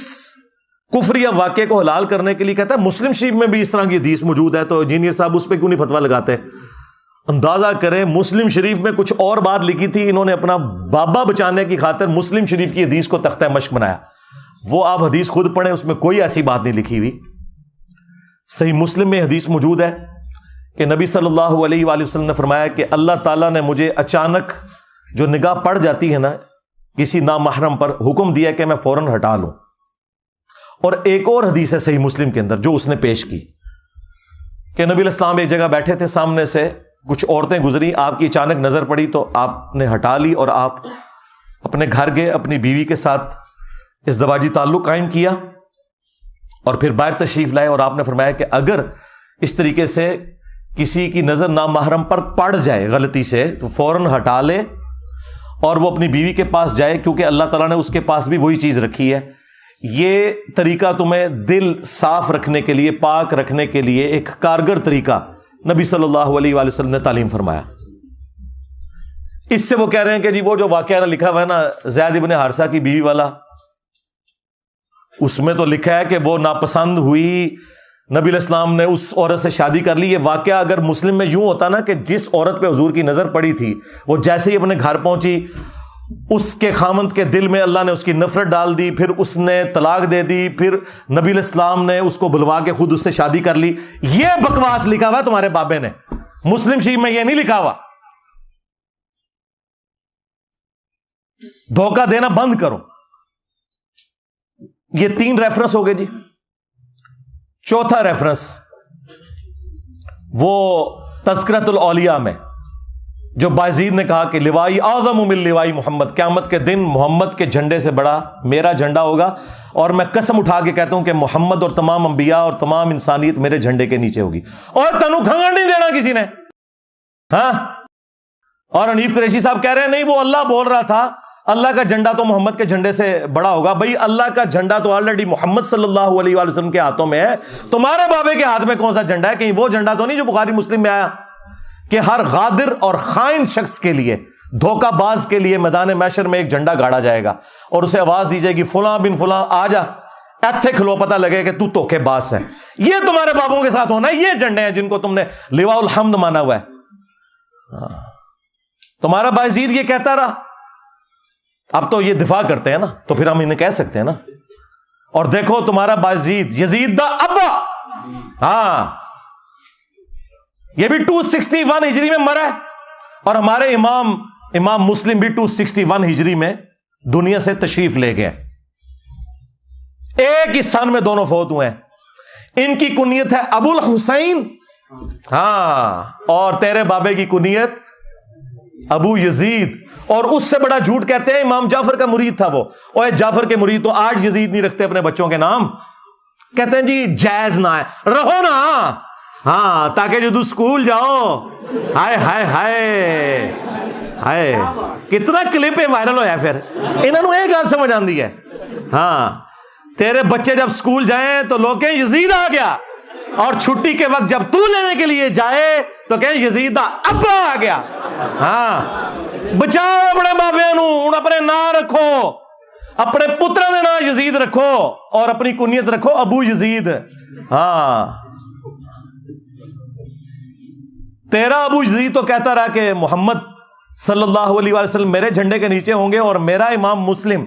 Speaker 1: کفریہ واقعے کو حلال کرنے کے لیے کہتا ہے مسلم شریف میں بھی اس طرح کی حدیث موجود ہے، تو انجینئر صاحب اس پہ کیوں نہیں فتویٰ لگاتے؟ اندازہ کریں مسلم شریف میں کچھ اور بات لکھی تھی، انہوں نے اپنا بابا بچانے کی خاطر مسلم شریف کی حدیث کو تختہ مشق بنایا. وہ آپ حدیث خود پڑھیں، اس میں کوئی ایسی بات نہیں لکھی ہوئی. صحیح مسلم میں حدیث موجود ہے کہ نبی صلی اللہ علیہ وآلہ وسلم نے فرمایا کہ اللہ تعالیٰ نے مجھے اچانک جو نگاہ پڑ جاتی ہے نا کسی نامحرم پر، حکم دیا کہ میں فوراً ہٹا لوں. اور ایک اور حدیث ہے صحیح مسلم کے اندر جو اس نے پیش کی کہ نبی علیہ السلام ایک جگہ بیٹھے تھے، سامنے سے کچھ عورتیں گزری، آپ کی اچانک نظر پڑی تو آپ نے ہٹا لی اور آپ اپنے گھر گئے، اپنی بیوی کے ساتھ ازدواجی تعلق قائم کیا اور پھر باہر تشریف لائے. اور آپ نے فرمایا کہ اگر اس طریقے سے کسی کی نظر نامحرم پر پڑ جائے غلطی سے تو فوراً ہٹا لے اور وہ اپنی بیوی کے پاس جائے، کیونکہ اللہ تعالیٰ نے اس کے پاس بھی وہی چیز رکھی ہے. یہ طریقہ تمہیں دل صاف رکھنے کے لیے، پاک رکھنے کے لیے ایک کارگر طریقہ نبی صلی اللہ علیہ وآلہ وسلم نے تعلیم فرمایا. اس سے وہ کہہ رہے ہیں کہ جی وہ جو واقعہ لکھا ہوا ہے نا زید ابن حارثہ کی بیوی والا، اس میں تو لکھا ہے کہ وہ ناپسند ہوئی، نبی علیہ السلام نے اس عورت سے شادی کر لی. یہ واقعہ اگر مسلم میں یوں ہوتا نا کہ جس عورت پہ حضور کی نظر پڑی تھی وہ جیسے ہی اپنے گھر پہنچی، اس کے خامند کے دل میں اللہ نے اس کی نفرت ڈال دی، پھر اس نے طلاق دے دی، پھر نبی علیہ السلام نے اس کو بلوا کے خود اس سے شادی کر لی. یہ بکواس لکھا ہوا تمہارے بابے نے، مسلم شریف میں یہ نہیں لکھا ہوا. دھوکہ دینا بند کرو. یہ 3 ریفرنس ہو گئے جی. چوتھا ریفرنس وہ تذکرۃ الاولیاء میں جو بایزید نے کہا کہ لوائی اعظم من لوائی محمد، قیامت کے دن محمد کے جھنڈے سے بڑا میرا جھنڈا ہوگا، اور میں قسم اٹھا کے کہتا ہوں کہ محمد اور تمام انبیاء اور تمام انسانیت میرے جھنڈے کے نیچے ہوگی. اور تنو کھنگڑ نہیں دینا کسی نے. ہاں اور حنیف قریشی صاحب کہہ رہے ہیں نہیں وہ اللہ بول رہا تھا، اللہ کا جھنڈا تو محمد کے جھنڈے سے بڑا ہوگا. بھائی اللہ کا جھنڈا تو آلریڈی محمد صلی اللہ علیہ وآلہ وسلم کے ہاتھوں میں ہے، تمہارے بابے کے ہاتھ میں کون سا جھنڈا ہے؟ کہیں وہ جھنڈا تو نہیں جو بخاری مسلم میں آیا کہ ہر غادر اور خائن شخص کے لیے، دھوکہ باز کے لیے میدان محشر میں ایک جھنڈا گاڑا جائے گا اور اسے آواز دی جائے گی فلاں بن فلاں آ جا، ایتھے کھلو پتہ لگے کہ تو دھوکے باز ہے. یہ تمہارے بابوں کے ساتھ ہونا ہے. یہ جھنڈے ہیں جن کو تم نے لواء الحمد مانا ہوا ہے. تمہارا بایزید یہ کہتا رہا. اب تو یہ دفاع کرتے ہیں نا, تو پھر ہم انہیں کہہ سکتے ہیں نا. اور دیکھو تمہارا بایزید یزید دا ابا, ہاں یہ بھی 261 ہجری میں مرا ہے, اور ہمارے امام مسلم بھی 261 ہجری میں دنیا سے تشریف لے گئے. ایک ہی سن میں دونوں فوت ہوئے ہیں. ان کی کنیت ہے ابو الحسین, ہاں, اور تیرے بابے کی کنیت ابو یزید. اور اس سے بڑا جھوٹ کہتے ہیں امام جعفر کا مرید تھا وہ. اور جعفر کے مرید تو آج یزید نہیں رکھتے اپنے بچوں کے نام, کہتے ہیں جی جائز نہ ہے, رہو نا, ہاں, تاکہ جدو اسکول جاؤ. ہائے ہائے ہائے ہائے, کتنا کلپ وائرل ہوا پھر انہوں نے ایک گل سمجھ آندی ہے. ہاں, تیرے بچے جب اسکول جائیں تو لوگ کہیں یزید آ گیا, اور چھٹی کے وقت جب تو لینے کے لیے جائے تو کہیں یزید دا ابا آ گیا. ہاں, بچاؤ اپنے بابے نو, ہن اپنے نام رکھو, اپنے پتروں دے نام یزید رکھو, اور اپنی کنیت رکھو ابو یزید. ہاں, تیرا ابو یزید تو کہتا رہا کہ محمد صلی اللہ علیہ وسلم میرے جھنڈے کے نیچے ہوں گے, اور میرا امام مسلم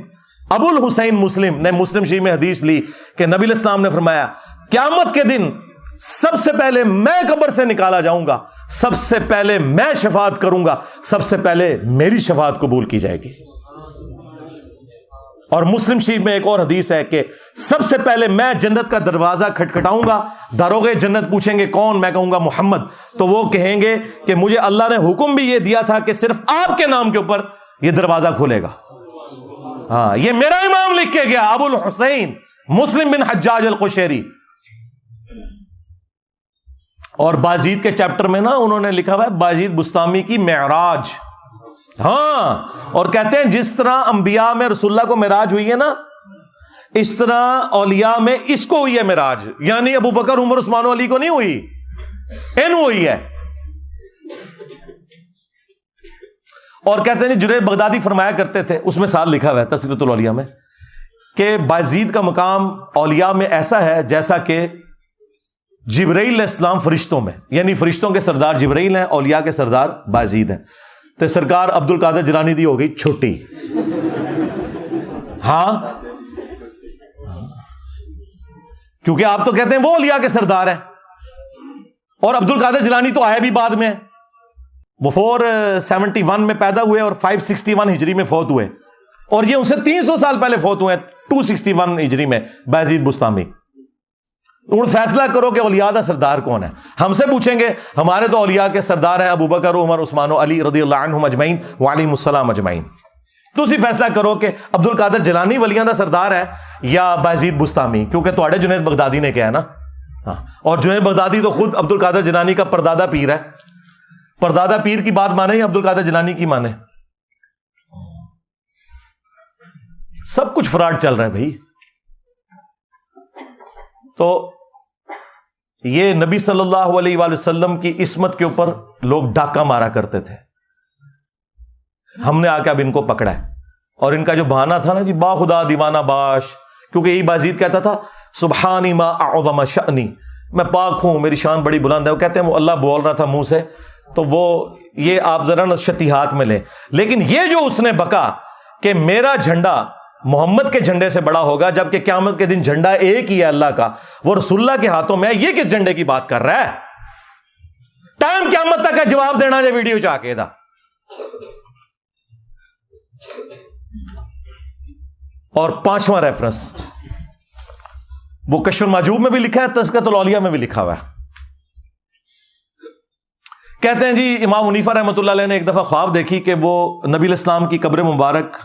Speaker 1: ابو الحسین مسلم نے مسلم شریف میں حدیث لی کہ نبی علیہ السلام نے فرمایا قیامت کے دن سب سے پہلے میں قبر سے نکالا جاؤں گا, سب سے پہلے میں شفاعت کروں گا, سب سے پہلے میری شفاعت قبول کی جائے گی. اور مسلم شریف میں ایک اور حدیث ہے کہ سب سے پہلے میں جنت کا دروازہ کھٹکھٹاؤں گا, داروغے جنت پوچھیں گے کون, میں کہوں گا محمد, تو وہ کہیں گے کہ مجھے اللہ نے حکم بھی یہ دیا تھا کہ صرف آپ کے نام کے اوپر یہ دروازہ کھلے گا. ہاں, یہ میرا امام لکھ کے گیا ابو الحسین مسلم بن حجاج القشیری. اور بازید کے چیپٹر میں نا انہوں نے لکھا ہوا ہے بازید بستامی کی معراج. ہاں, اور کہتے ہیں جس طرح انبیاء میں رسول اللہ کو معراج ہوئی ہے نا, اس طرح اولیاء میں اس کو ہوئی ہے معراج. یعنی ابو بکر عمر عثمان و علی کو نہیں ہوئی, انہوں ہوئی ہے. اور کہتے ہیں جنید بغدادی فرمایا کرتے تھے, اس میں ساتھ لکھا ہوا ہے تذکرۃ الاولیاء میں, کہ بازید کا مقام اولیاء میں ایسا ہے جیسا کہ جبرائیل علیہ السلام فرشتوں میں, یعنی فرشتوں کے سردار جبرائیل ہیں, اولیاء کے سردار بازید ہیں. تو سرکار عبد القادر جیلانی دی ہو گئی چھوٹی. ہاں, کیونکہ آپ تو کہتے ہیں وہ اولیاء کے سردار ہیں, اور عبد القادر جیلانی تو آیا بھی بعد میں. وہ 471 میں پیدا ہوئے اور 561 ہجری میں فوت ہوئے, اور یہ ان سے 300 سال پہلے فوت ہوئے 261 ہجری میں بازید بستامی. فیصلہ کرو کہ اولیاء دا سردار کون ہے. ہم سے پوچھیں گے, ہمارے تو اولیاء کے سردار ہیں ابو بکر, عمر, عثمان و علی رضی اللہ عنہم اجمعین وعلیہم السلام اجمعین. تو اسی فیصلہ کرو کہ عبد القادر جیلانی ولیاں دا سردار ہے یا بازید بستامی, کیونکہ تواڈے جنید بغدادی نے کہا ہے نا. ہاں, اور جنید بغدادی تو خود عبد القادر جیلانی کا پردادا پیر ہے. پردادا پیر کی بات مانے یا عبد القادر جیلانی کی مانے؟ سب کچھ فراڈ چل رہا ہے بھائی. تو یہ نبی صلی اللہ علیہ وآلہ وسلم کی عصمت کے اوپر لوگ ڈاکہ مارا کرتے تھے. ہم نے آ کے اب ان کو پکڑا ہے, اور ان کا جو بہانہ تھا نا جی با خدا دیوانہ باش, کیونکہ یہی بازید کہتا تھا سبحانی ما اعظم شأنی, میں پاک ہوں, میری شان بڑی بلند ہے. وہ کہتے ہیں وہ اللہ بول رہا تھا منہ سے, تو وہ یہ آپ ذرا شتیہات میں لیں. لیکن یہ جو اس نے بکا کہ میرا جھنڈا محمد کے جھنڈے سے بڑا ہوگا, جبکہ قیامت کے دن جھنڈا ایک ہی ہے اللہ کا, وہ رسول اللہ کے ہاتھوں میں ہے, یہ کس جھنڈے کی بات کر رہا ہے؟ ٹائم قیامت تک کا جواب دینا جو ویڈیو چاہ کے دا. اور 5واں ریفرنس وہ کشف المحجوب میں بھی لکھا ہے, تذکرۃ الاولیاء میں بھی لکھا ہوا ہے. کہتے ہیں جی امام حنیفہ رحمۃ اللہ علیہ نے ایک دفعہ خواب دیکھی کہ وہ نبی علیہ السلام کی قبر مبارک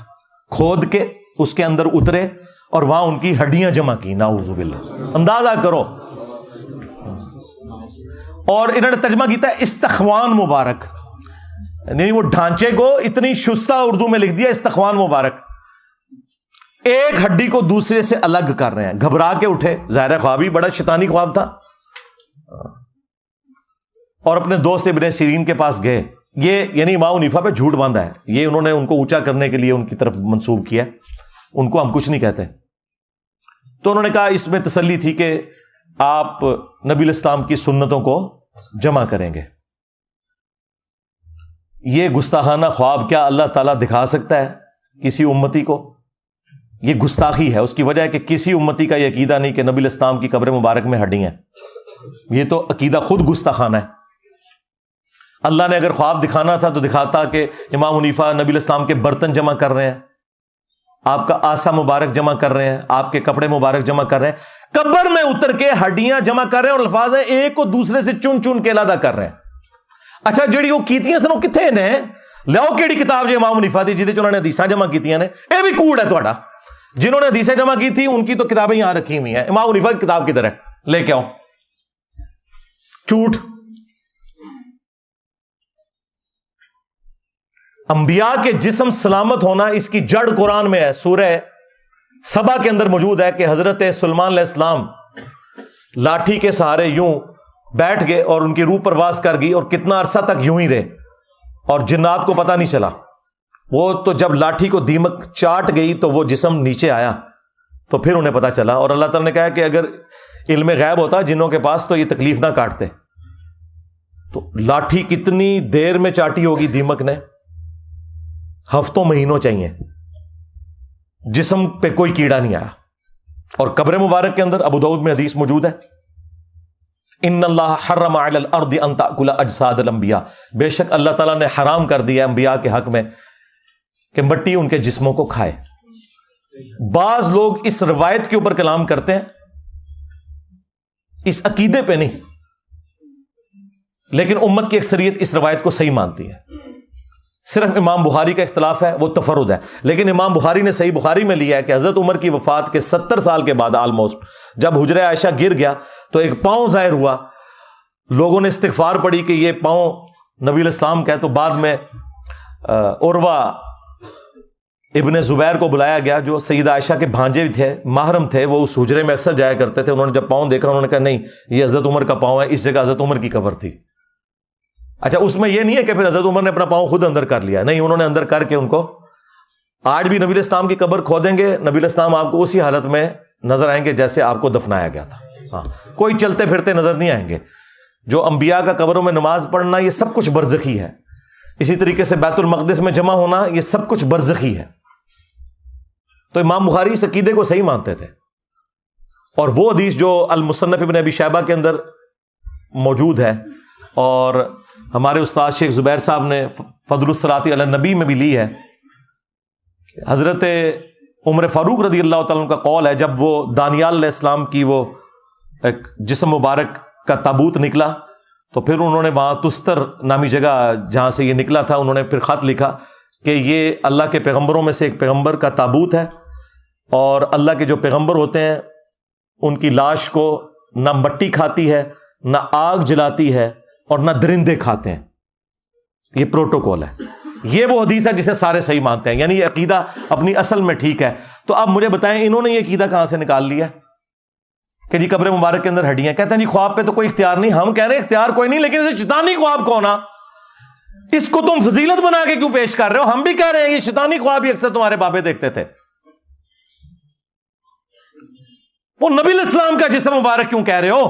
Speaker 1: کھود کے اس کے اندر اترے اور وہاں ان کی ہڈیاں جمع کی. نعوذ باللہ, اندازہ کرو. اور انہوں نے ترجمہ کیتا ہے استخوان مبارک, یعنی وہ ڈھانچے کو اتنی شستہ اردو میں لکھ دیا استخوان مبارک. ایک ہڈی کو دوسرے سے الگ کر رہے ہیں. گھبرا کے اٹھے, ظاہر خواب ہی بڑا شیطانی خواب تھا, اور اپنے دوست ابن سیرین کے پاس گئے. یہ یعنی امام حنیفہ پہ جھوٹ باندھا ہے, یہ انہوں نے ان کو اونچا کرنے کے لیے ان کی طرف منسوب کیا. ان کو ہم کچھ نہیں کہتے. تو انہوں نے کہا اس میں تسلی تھی کہ آپ نبی الاسلام کی سنتوں کو جمع کریں گے. یہ گستاخانہ خواب کیا اللہ تعالیٰ دکھا سکتا ہے کسی امتی کو؟ یہ گستاخی ہے. اس کی وجہ ہے کہ کسی امتی کا یہ عقیدہ نہیں کہ نبی الاسلام کی قبر مبارک میں ہڈی ہیں. یہ تو عقیدہ خود گستاخانہ ہے. اللہ نے اگر خواب دکھانا تھا تو دکھاتا کہ امام حنیفہ نبی الاسلام کے برتن جمع کر رہے ہیں, آپ کا آسا مبارک جمع کر رہے ہیں, آپ کے کپڑے مبارک جمع کر رہے ہیں, قبر میں اتر کے ہڈیاں جمع کر رہے ہیں, اور الفاظ ہیں ایک کو دوسرے سے چن چن کے علیحدہ کر رہے ہیں. اچھا جڑی وہ کیتیاں سن وہ کتنے نے لیاؤ کیڑی کتاب جو امام حنیفہ دی جہدے چ انہوں نے حدیثاں جمع کیتیاں نے؟ اے بھی کوڑ ہے تہاڈا. جنہوں نے حدیثیں جمع کی تھی ان کی تو کتابیں یہاں رکھی ہوئی ہیں. امام حنیفہ کی کتاب کدھر ہے؟ لے کے آؤ. جھوٹ. انبیاء کے جسم سلامت ہونا اس کی جڑ قرآن میں ہے. سورہ سبا کے اندر موجود ہے کہ حضرت سلیمان علیہ السلام لاٹھی کے سہارے یوں بیٹھ گئے اور ان کی روح پرواز کر گئی, اور کتنا عرصہ تک یوں ہی رہے, اور جنات کو پتہ نہیں چلا. وہ تو جب لاٹھی کو دیمک چاٹ گئی تو وہ جسم نیچے آیا تو پھر انہیں پتہ چلا. اور اللہ تعالیٰ نے کہا کہ اگر علم غیب ہوتا جنوں کے پاس تو یہ تکلیف نہ کاٹتے. تو لاٹھی کتنی دیر میں چاٹی ہوگی دیمک نے؟ ہفتوں مہینوں چاہیے. جسم پہ کوئی کیڑا نہیں آیا. اور قبر مبارک کے اندر ابو داؤد میں حدیث موجود ہے, ان اللہ حرم علی الارض ان تاکل اجساد الانبیاء, بے شک اللہ تعالیٰ نے حرام کر دیا انبیاء کے حق میں کہ مٹی ان کے جسموں کو کھائے. بعض لوگ اس روایت کے اوپر کلام کرتے ہیں, اس عقیدے پہ نہیں, لیکن امت کی اکثریت اس روایت کو صحیح مانتی ہے. صرف امام بخاری کا اختلاف ہے, وہ تفرد ہے. لیکن امام بخاری نے صحیح بخاری میں لیا ہے کہ حضرت عمر کی وفات کے 70 سال کے بعد آلموسٹ جب حجرہ عائشہ گر گیا تو ایک پاؤں ظاہر ہوا. لوگوں نے استغفار پڑھی کہ یہ پاؤں نبی علیہ السلام کا ہے. تو بعد میں عروہ ابن زبیر کو بلایا گیا جو سیدہ عائشہ کے بھانجے تھے, محرم تھے, وہ اس حجرے میں اکثر جایا کرتے تھے. انہوں نے جب پاؤں دیکھا انہوں نے کہا نہیں یہ حضرت عمر کا پاؤں ہے, اس جگہ حضرت عمر کی قبر تھی. اچھا اس میں یہ نہیں ہے کہ پھر حضرت عمر نے اپنا پاؤں خود اندر کر لیا, نہیں, انہوں نے اندر کر کے ان کو. آج بھی نبی علیہ السلام کی قبر کھودیں گے, نبی علیہ السلام آپ کو اسی حالت میں نظر آئیں گے جیسے آپ کو دفنایا گیا تھا. ہاں, کوئی چلتے پھرتے نظر نہیں آئیں گے. جو انبیاء کا قبروں میں نماز پڑھنا یہ سب کچھ برزخی ہے. اسی طریقے سے بیت المقدس میں جمع ہونا یہ سب کچھ برزخی ہے. تو امام بخاری اس عقیدے کو صحیح مانتے تھے. اور وہ حدیث جو المصنف ابن ابی شیبہ کے اندر موجود ہے اور ہمارے استاد شیخ زبیر صاحب نے فضل الصلاۃ علی النبی میں بھی لی ہے, حضرت عمر فاروق رضی اللہ تعالیٰ عنہ کا قول ہے, جب وہ دانیال علیہ السلام کی وہ ایک جسم مبارک کا تابوت نکلا تو پھر انہوں نے وہاں تستر نامی جگہ جہاں سے یہ نکلا تھا انہوں نے پھر خط لکھا کہ یہ اللہ کے پیغمبروں میں سے ایک پیغمبر کا تابوت ہے, اور اللہ کے جو پیغمبر ہوتے ہیں ان کی لاش کو نہ مٹی کھاتی ہے, نہ آگ جلاتی ہے, اور نہ درندے کھاتے ہیں. یہ پروٹوکول ہے. یہ وہ حدیث ہے جسے سارے صحیح مانتے ہیں, یعنی یہ عقیدہ اپنی اصل میں ٹھیک ہے. تو اب مجھے بتائیں انہوں نے یہ عقیدہ کہاں سے نکال لیا کہ جی قبر مبارک کے اندر ہڈیاں؟ کہتے ہیں جی خواب پہ تو کوئی اختیار نہیں. ہم کہہ رہے ہیں اختیار کوئی نہیں, لیکن اسے شیطانی خواب کون آ, اس کو تم فضیلت بنا کے کیوں پیش کر رہے ہو؟ ہم بھی کہہ رہے ہیں یہ شیطانی خواب ہی اکثر تمہارے بابے دیکھتے تھے. وہ نبی علیہ السلام کا جسم مبارک کیوں کہہ رہے ہو؟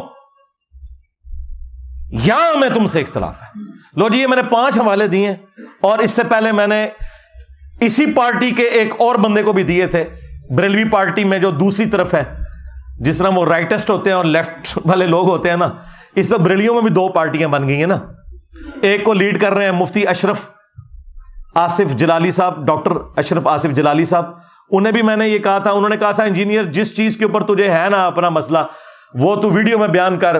Speaker 1: یہاں میں تم سے اختلاف ہے. لو جی یہ میں نے 5 حوالے دیے, اور اس سے پہلے میں نے اسی پارٹی کے ایک اور بندے کو بھی دیے تھے, بریلوی پارٹی میں جو دوسری طرف ہے, جس طرح وہ رائٹسٹ ہوتے ہیں اور لیفٹ والے لوگ ہوتے ہیں نا, اس وقت بریلیوں میں بھی 2 پارٹیاں بن گئی ہیں نا. ایک کو لیڈ کر رہے ہیں مفتی اشرف آصف جلالی صاحب, ڈاکٹر اشرف آصف جلالی صاحب. انہیں بھی میں نے یہ کہا تھا, انہوں نے کہا تھا انجینئر جس چیز کے اوپر تجھے ہے نا اپنا مسئلہ وہ تو ویڈیو میں بیان کر,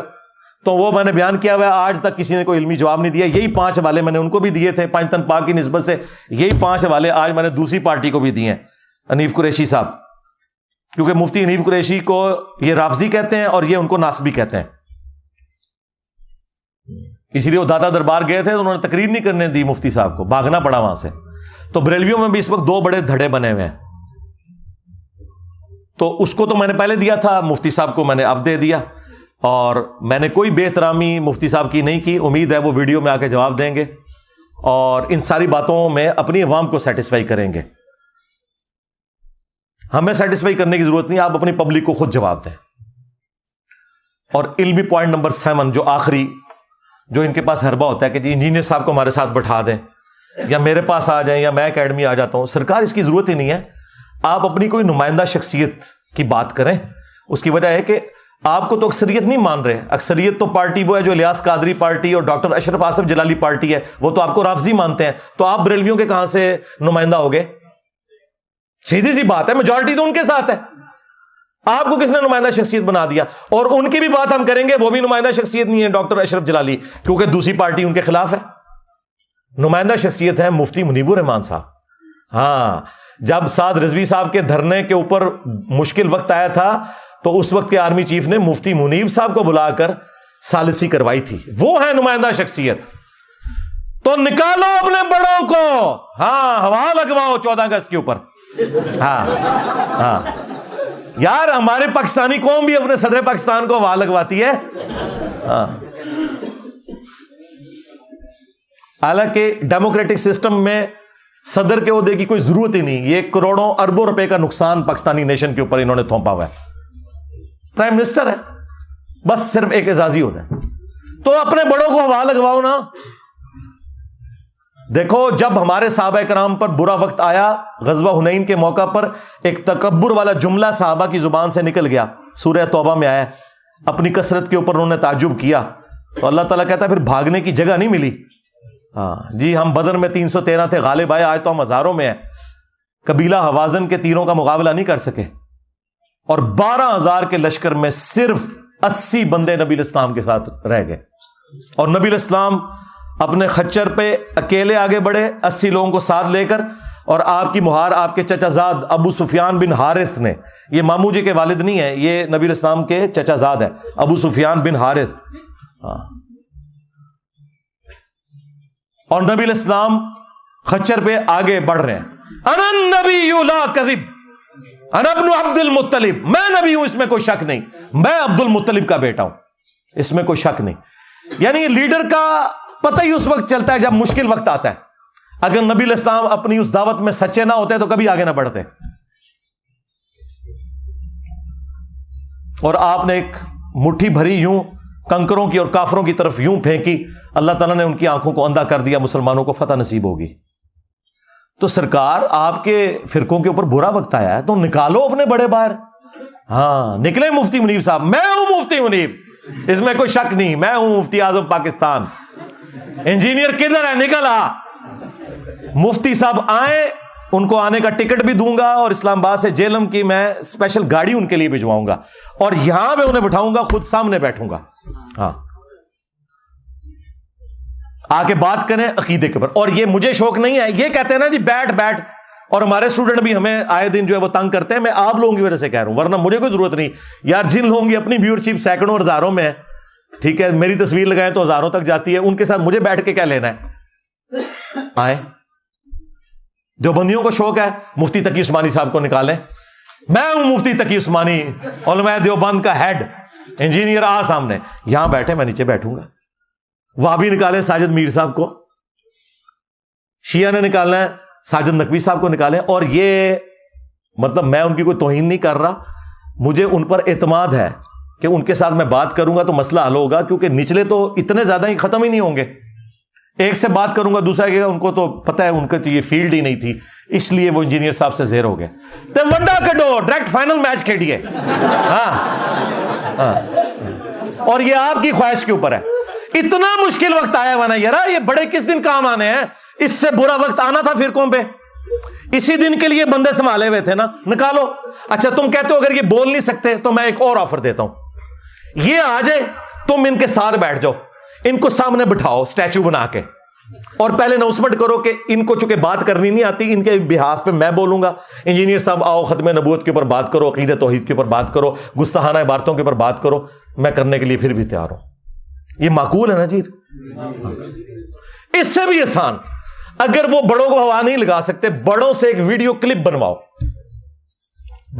Speaker 1: تو وہ میں نے بیان کیا ہوا ہے. آج تک کسی نے کوئی علمی جواب نہیں دیا. یہی 5 حوالے میں نے ان کو بھی دیے تھے پنجتن پاک کی نسبت سے, یہی 5 حوالے آج میں نے دوسری پارٹی کو بھی دیے ہیں, حنیف قریشی صاحب, کیونکہ مفتی حنیف قریشی کو یہ رافضی کہتے ہیں اور یہ ان کو ناسبی کہتے ہیں. اسی لیے وہ داتا دربار گئے تھے تو انہوں نے تقریر نہیں کرنے دی مفتی صاحب کو, بھاگنا پڑا وہاں سے. تو بریلویوں میں بھی اس وقت 2 بڑے دھڑے بنے ہوئے ہیں. تو اس کو تو میں نے پہلے دیا تھا, مفتی صاحب کو میں نے اب دے دیا, اور میں نے کوئی بے احترامی مفتی صاحب کی نہیں کی. امید ہے وہ ویڈیو میں آ کے جواب دیں گے اور ان ساری باتوں میں اپنی عوام کو سیٹسفائی کریں گے. ہمیں سیٹسفائی کرنے کی ضرورت نہیں، آپ اپنی پبلک کو خود جواب دیں. اور علمی پوائنٹ نمبر 7 جو آخری، جو ان کے پاس حربہ ہوتا ہے کہ جی انجینئر صاحب کو ہمارے ساتھ بٹھا دیں یا میرے پاس آ جائیں یا میں اکیڈمی آ جاتا ہوں. سرکار اس کی ضرورت ہی نہیں ہے. آپ اپنی کوئی نمائندہ شخصیت کی بات کریں. اس کی وجہ ہے کہ آپ کو تو اکثریت نہیں مان رہے. اکثریت تو پارٹی وہ ہے جو الیاس قادری پارٹی اور ڈاکٹر اشرف آصف جلالی پارٹی ہے، وہ تو آپ کو رافضی مانتے ہیں. تو آپ بریلویوں کے کہاں سے نمائندہ ہو گئے؟ سیدھی سی بات ہے، میجورٹی تو ان کے ساتھ ہے. آپ کو کس نے نمائندہ شخصیت بنا دیا؟ اور ان کی بھی بات ہم کریں گے، وہ بھی نمائندہ شخصیت نہیں ہے ڈاکٹر اشرف جلالی، کیونکہ دوسری پارٹی ان کے خلاف ہے. نمائندہ شخصیت ہے مفتی منیب الرحمان صاحب. ہاں، جب سعد رضوی صاحب کے دھرنے کے اوپر مشکل وقت آیا تھا تو اس وقت کے آرمی چیف نے مفتی منیب صاحب کو بلا کر ثالثی کروائی تھی. وہ ہے نمائندہ شخصیت. تو نکالو اپنے بڑوں کو، ہاں ہوا لگواؤ 14 اگست کے اوپر. ہاں ہاں یار، ہمارے پاکستانی قوم بھی اپنے صدر پاکستان کو ہوا لگواتی ہے. ہاں، حالانکہ ڈیموکریٹک سسٹم میں صدر کے عہدے کی کوئی ضرورت ہی نہیں. یہ کروڑوں اربوں روپے کا نقصان پاکستانی نیشن کے اوپر انہوں نے تھوپا ہوا ہے. پرائم منسٹر ہے، بس صرف ایک اعزازی ہوتا ہے. تو اپنے بڑوں کو ہوا لگواؤ نا. دیکھو، جب ہمارے صحابہ کرام پر برا وقت آیا، غزوہ حنین کے موقع پر ایک تکبر والا جملہ صحابہ کی زبان سے نکل گیا. سورہ توبہ میں آیا، اپنی کثرت کے اوپر انہوں نے تعجب کیا. تو اللہ تعالیٰ کہتا ہے پھر بھاگنے کی جگہ نہیں ملی. ہاں جی، ہم بدر میں 313 تھے، غالب آئے، آج تو ہم ہزاروں میں ہیں. قبیلہ حوازن کے تیروں کا مقابلہ نہیں کر سکے، اور 12,000 کے لشکر میں صرف 80 بندے نبی الاسلام کے ساتھ رہ گئے. اور نبی الاسلام اپنے خچر پہ اکیلے آگے بڑھے 80 لوگوں کو ساتھ لے کر. اور آپ کی مہار آپ کے چچا زاد ابو سفیان بن حارث نے، یہ مامو جی کے والد نہیں ہے، یہ نبی الاسلام کے چچا زاد ہے، ابو سفیان بن حارث. ہاں، اور نبی الاسلام خچر پہ آگے بڑھ رہے ہیں. انا النبی لا کذب انا ابن عبد المطلب، میں نبی ہوں، اس میں کوئی شک نہیں، میں عبد المطلب کا بیٹا ہوں، اس میں کوئی شک نہیں. یعنی لیڈر کا پتہ ہی اس وقت چلتا ہے جب مشکل وقت آتا ہے. اگر نبی الاسلام اپنی اس دعوت میں سچے نہ ہوتے تو کبھی آگے نہ بڑھتے. اور آپ نے ایک مٹھی بھری یوں کنکروں کی اور کافروں کی طرف یوں پھینکی، اللہ تعالیٰ نے ان کی آنکھوں کو اندھا کر دیا، مسلمانوں کو فتح نصیب ہوگی. تو سرکار، آپ کے فرقوں کے اوپر برا وقت آیا ہے تو نکالو اپنے بڑے باہر. ہاں، نکلے مفتی منیب صاحب. میں ہوں مفتی منیب، اس میں کوئی شک نہیں، میں ہوں مفتی اعظم پاکستان. انجینئر کدھر ہے؟ نکل آ. مفتی صاحب آئیں، ان کو آنے کا ٹکٹ بھی دوں گا، اور اسلام آباد سے جیلم کی میں اسپیشل گاڑی ان کے لیے بھجواؤں گا، اور یہاں میں انہیں بٹھاؤں گا، خود سامنے بیٹھوں گا. ہاں، آ کے بات کریں عقیدے کے اوپر. اور یہ مجھے شوق نہیں ہے، یہ کہتے ہیں نا جی بیٹھ، اور ہمارے اسٹوڈنٹ بھی ہمیں آئے دن جو ہے وہ تنگ کرتے ہیں. میں آپ لوگوں کی وجہ سے کہہ رہا ہوں، ورنہ مجھے کوئی ضرورت نہیں یار. جن لوگوں کی اپنی ویورشپ سینکڑوں اور ہزاروں میں ہے، ٹھیک ہے، میری تصویر لگائیں تو ہزاروں تک جاتی ہے، ان کے ساتھ مجھے بیٹھ کے کیا لینا ہے؟ آئے. دیوبندیوں کو شوق ہے مفتی تقی عثمانی صاحب کو نکالیں. میں ہوں مفتی تقی عثمانی، علماء دیوبند کا ہیڈ. انجینئر آ سامنے، یہاں بیٹھے، میں نیچے بیٹھوں گا. وہابی نکالیں ساجد میر صاحب کو، شیعہ نے نکالنا ہے ساجد نقوی صاحب کو نکالیں. اور یہ مطلب میں ان کی کوئی توہین نہیں کر رہا، مجھے ان پر اعتماد ہے کہ ان کے ساتھ میں بات کروں گا تو مسئلہ حل ہوگا، کیونکہ نچلے تو اتنے زیادہ ہی ختم ہی نہیں ہوں گے. ایک سے بات کروں گا، دوسرا کہ ان کو تو پتہ ہے ان کو تو یہ فیلڈ ہی نہیں تھی، اس لیے وہ انجینئر صاحب سے زیر ہو گئے. تو وڈا کڈو ڈائریکٹ فائنل میچ کھیلیے. ہاں، اور یہ آپ کی خواہش کے اوپر ہے. اتنا مشکل وقت آیا ہوا نا یار، یہ بڑے کس دن کام آنے ہیں؟ اس سے برا وقت آنا تھا فرقوں پہ، اسی دن کے لیے بندے سنبھالے ہوئے تھے نا. نکالو. اچھا، تم کہتے ہو اگر یہ بول نہیں سکتے تو میں ایک اور آفر دیتا ہوں، یہ آ جائے، تم ان کے ساتھ بیٹھ جاؤ، ان کو سامنے بٹھاؤ اسٹیچو بنا کے، اور پہلے اناؤنسمنٹ کرو کہ ان کو چونکہ بات کرنی نہیں آتی، ان کے بہاف پہ میں بولوں گا. انجینئر صاحب آؤ، ختم نبوت کے اوپر بات کرو، عقیدہ توحید کے اوپر بات کرو، گستاخانہ عبارتوں کے اوپر بات کرو، میں کرنے کے لیے پھر بھی تیار ہوں. یہ معقول ہے نا جی؟ اس سے بھی آسان، اگر وہ بڑوں کو ہوا نہیں لگا سکتے، بڑوں سے ایک ویڈیو کلپ بنواؤ.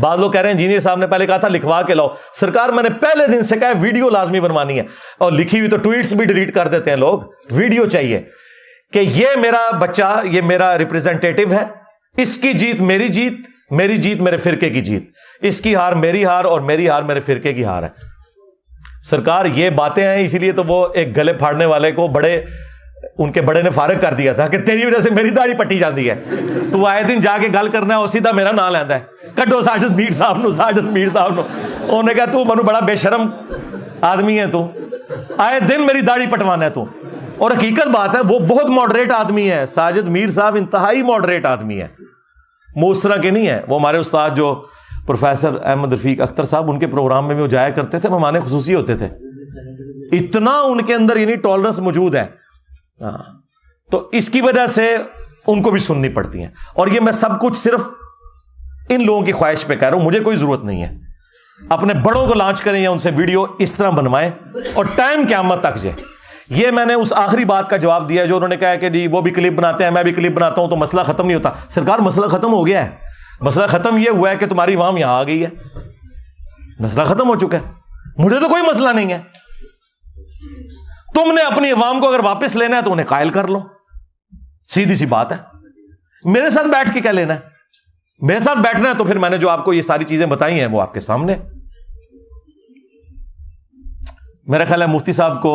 Speaker 1: بعض لوگ کہہ رہے ہیں انجینئر صاحب نے پہلے کہا تھا لکھوا کے لاؤ. سرکار میں نے پہلے دن سے کہا ہے ویڈیو لازمی بنوانی ہے، اور لکھی ہوئی تو ٹویٹس بھی ڈیلیٹ کر دیتے ہیں لوگ. ویڈیو چاہیے کہ یہ میرا بچہ، یہ میرا ریپریزنٹیٹو ہے، اس کی جیت میری جیت، میری جیت میرے فرقے کی جیت، اس کی ہار میری ہار اور میری ہار میرے فرقے کی ہار ہے. سرکار یہ باتیں ہیں، اسی لیے تو وہ ایک گلے پھاڑنے والے کو ان کے بڑے نے فارغ کر دیا تھا کہ تیری وجہ سے میری داڑھی پٹی جاتی ہے، تو آئے دن جا کے گل کرنا ہے اور سیدھا میرا نام لینا ہے، کڈو ساجد میر صاحب نو، ساجد میر صاحب نو. انہوں نے کہا تو منو بڑا بے شرم آدمی ہے، تو آئے دن میری داڑھی پٹوانا ہے تو. اور حقیقت بات ہے وہ بہت ماڈریٹ آدمی ہے، ساجد میر صاحب انتہائی ماڈریٹ آدمی ہے، وہ اس طرح کے نہیں ہے. وہ ہمارے استاد جو پروفیسر احمد رفیق اختر صاحب، ان کے پروگرام میں بھی وہ جایا کرتے تھے، مہمان خصوصی ہوتے تھے. اتنا ان کے اندر یعنی ٹالرنس موجود ہے. تو اس کی وجہ سے ان کو بھی سننی پڑتی ہیں. اور یہ میں سب کچھ صرف ان لوگوں کی خواہش پہ کہہ رہا ہوں، مجھے کوئی ضرورت نہیں ہے. اپنے بڑوں کو لانچ کریں یا ان سے ویڈیو اس طرح بنوائیں اور ٹائم قیامت تک جائے. یہ میں نے اس آخری بات کا جواب دیا جو انہوں نے کہا کہ جی وہ بھی کلپ بناتے ہیں، میں بھی کلپ بناتا ہوں تو مسئلہ ختم نہیں ہوتا. سرکار مسئلہ ختم ہو گیا ہے. مسئلہ ختم یہ ہوا ہے کہ تمہاری عوام یہاں آ گئی ہے، مسئلہ ختم ہو چکا ہے. مجھے تو کوئی مسئلہ نہیں ہے. تم نے اپنی عوام کو اگر واپس لینا ہے تو انہیں قائل کر لو، سیدھی سی بات ہے. میرے ساتھ بیٹھ کے کیا لینا ہے؟ میرے ساتھ بیٹھنا ہے تو پھر میں نے جو آپ کو یہ ساری چیزیں بتائی ہیں وہ آپ کے سامنے. میرا خیال ہے مفتی صاحب کو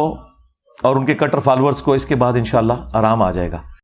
Speaker 1: اور ان کے کٹر فالورز کو اس کے بعد انشاءاللہ آرام آ جائے گا.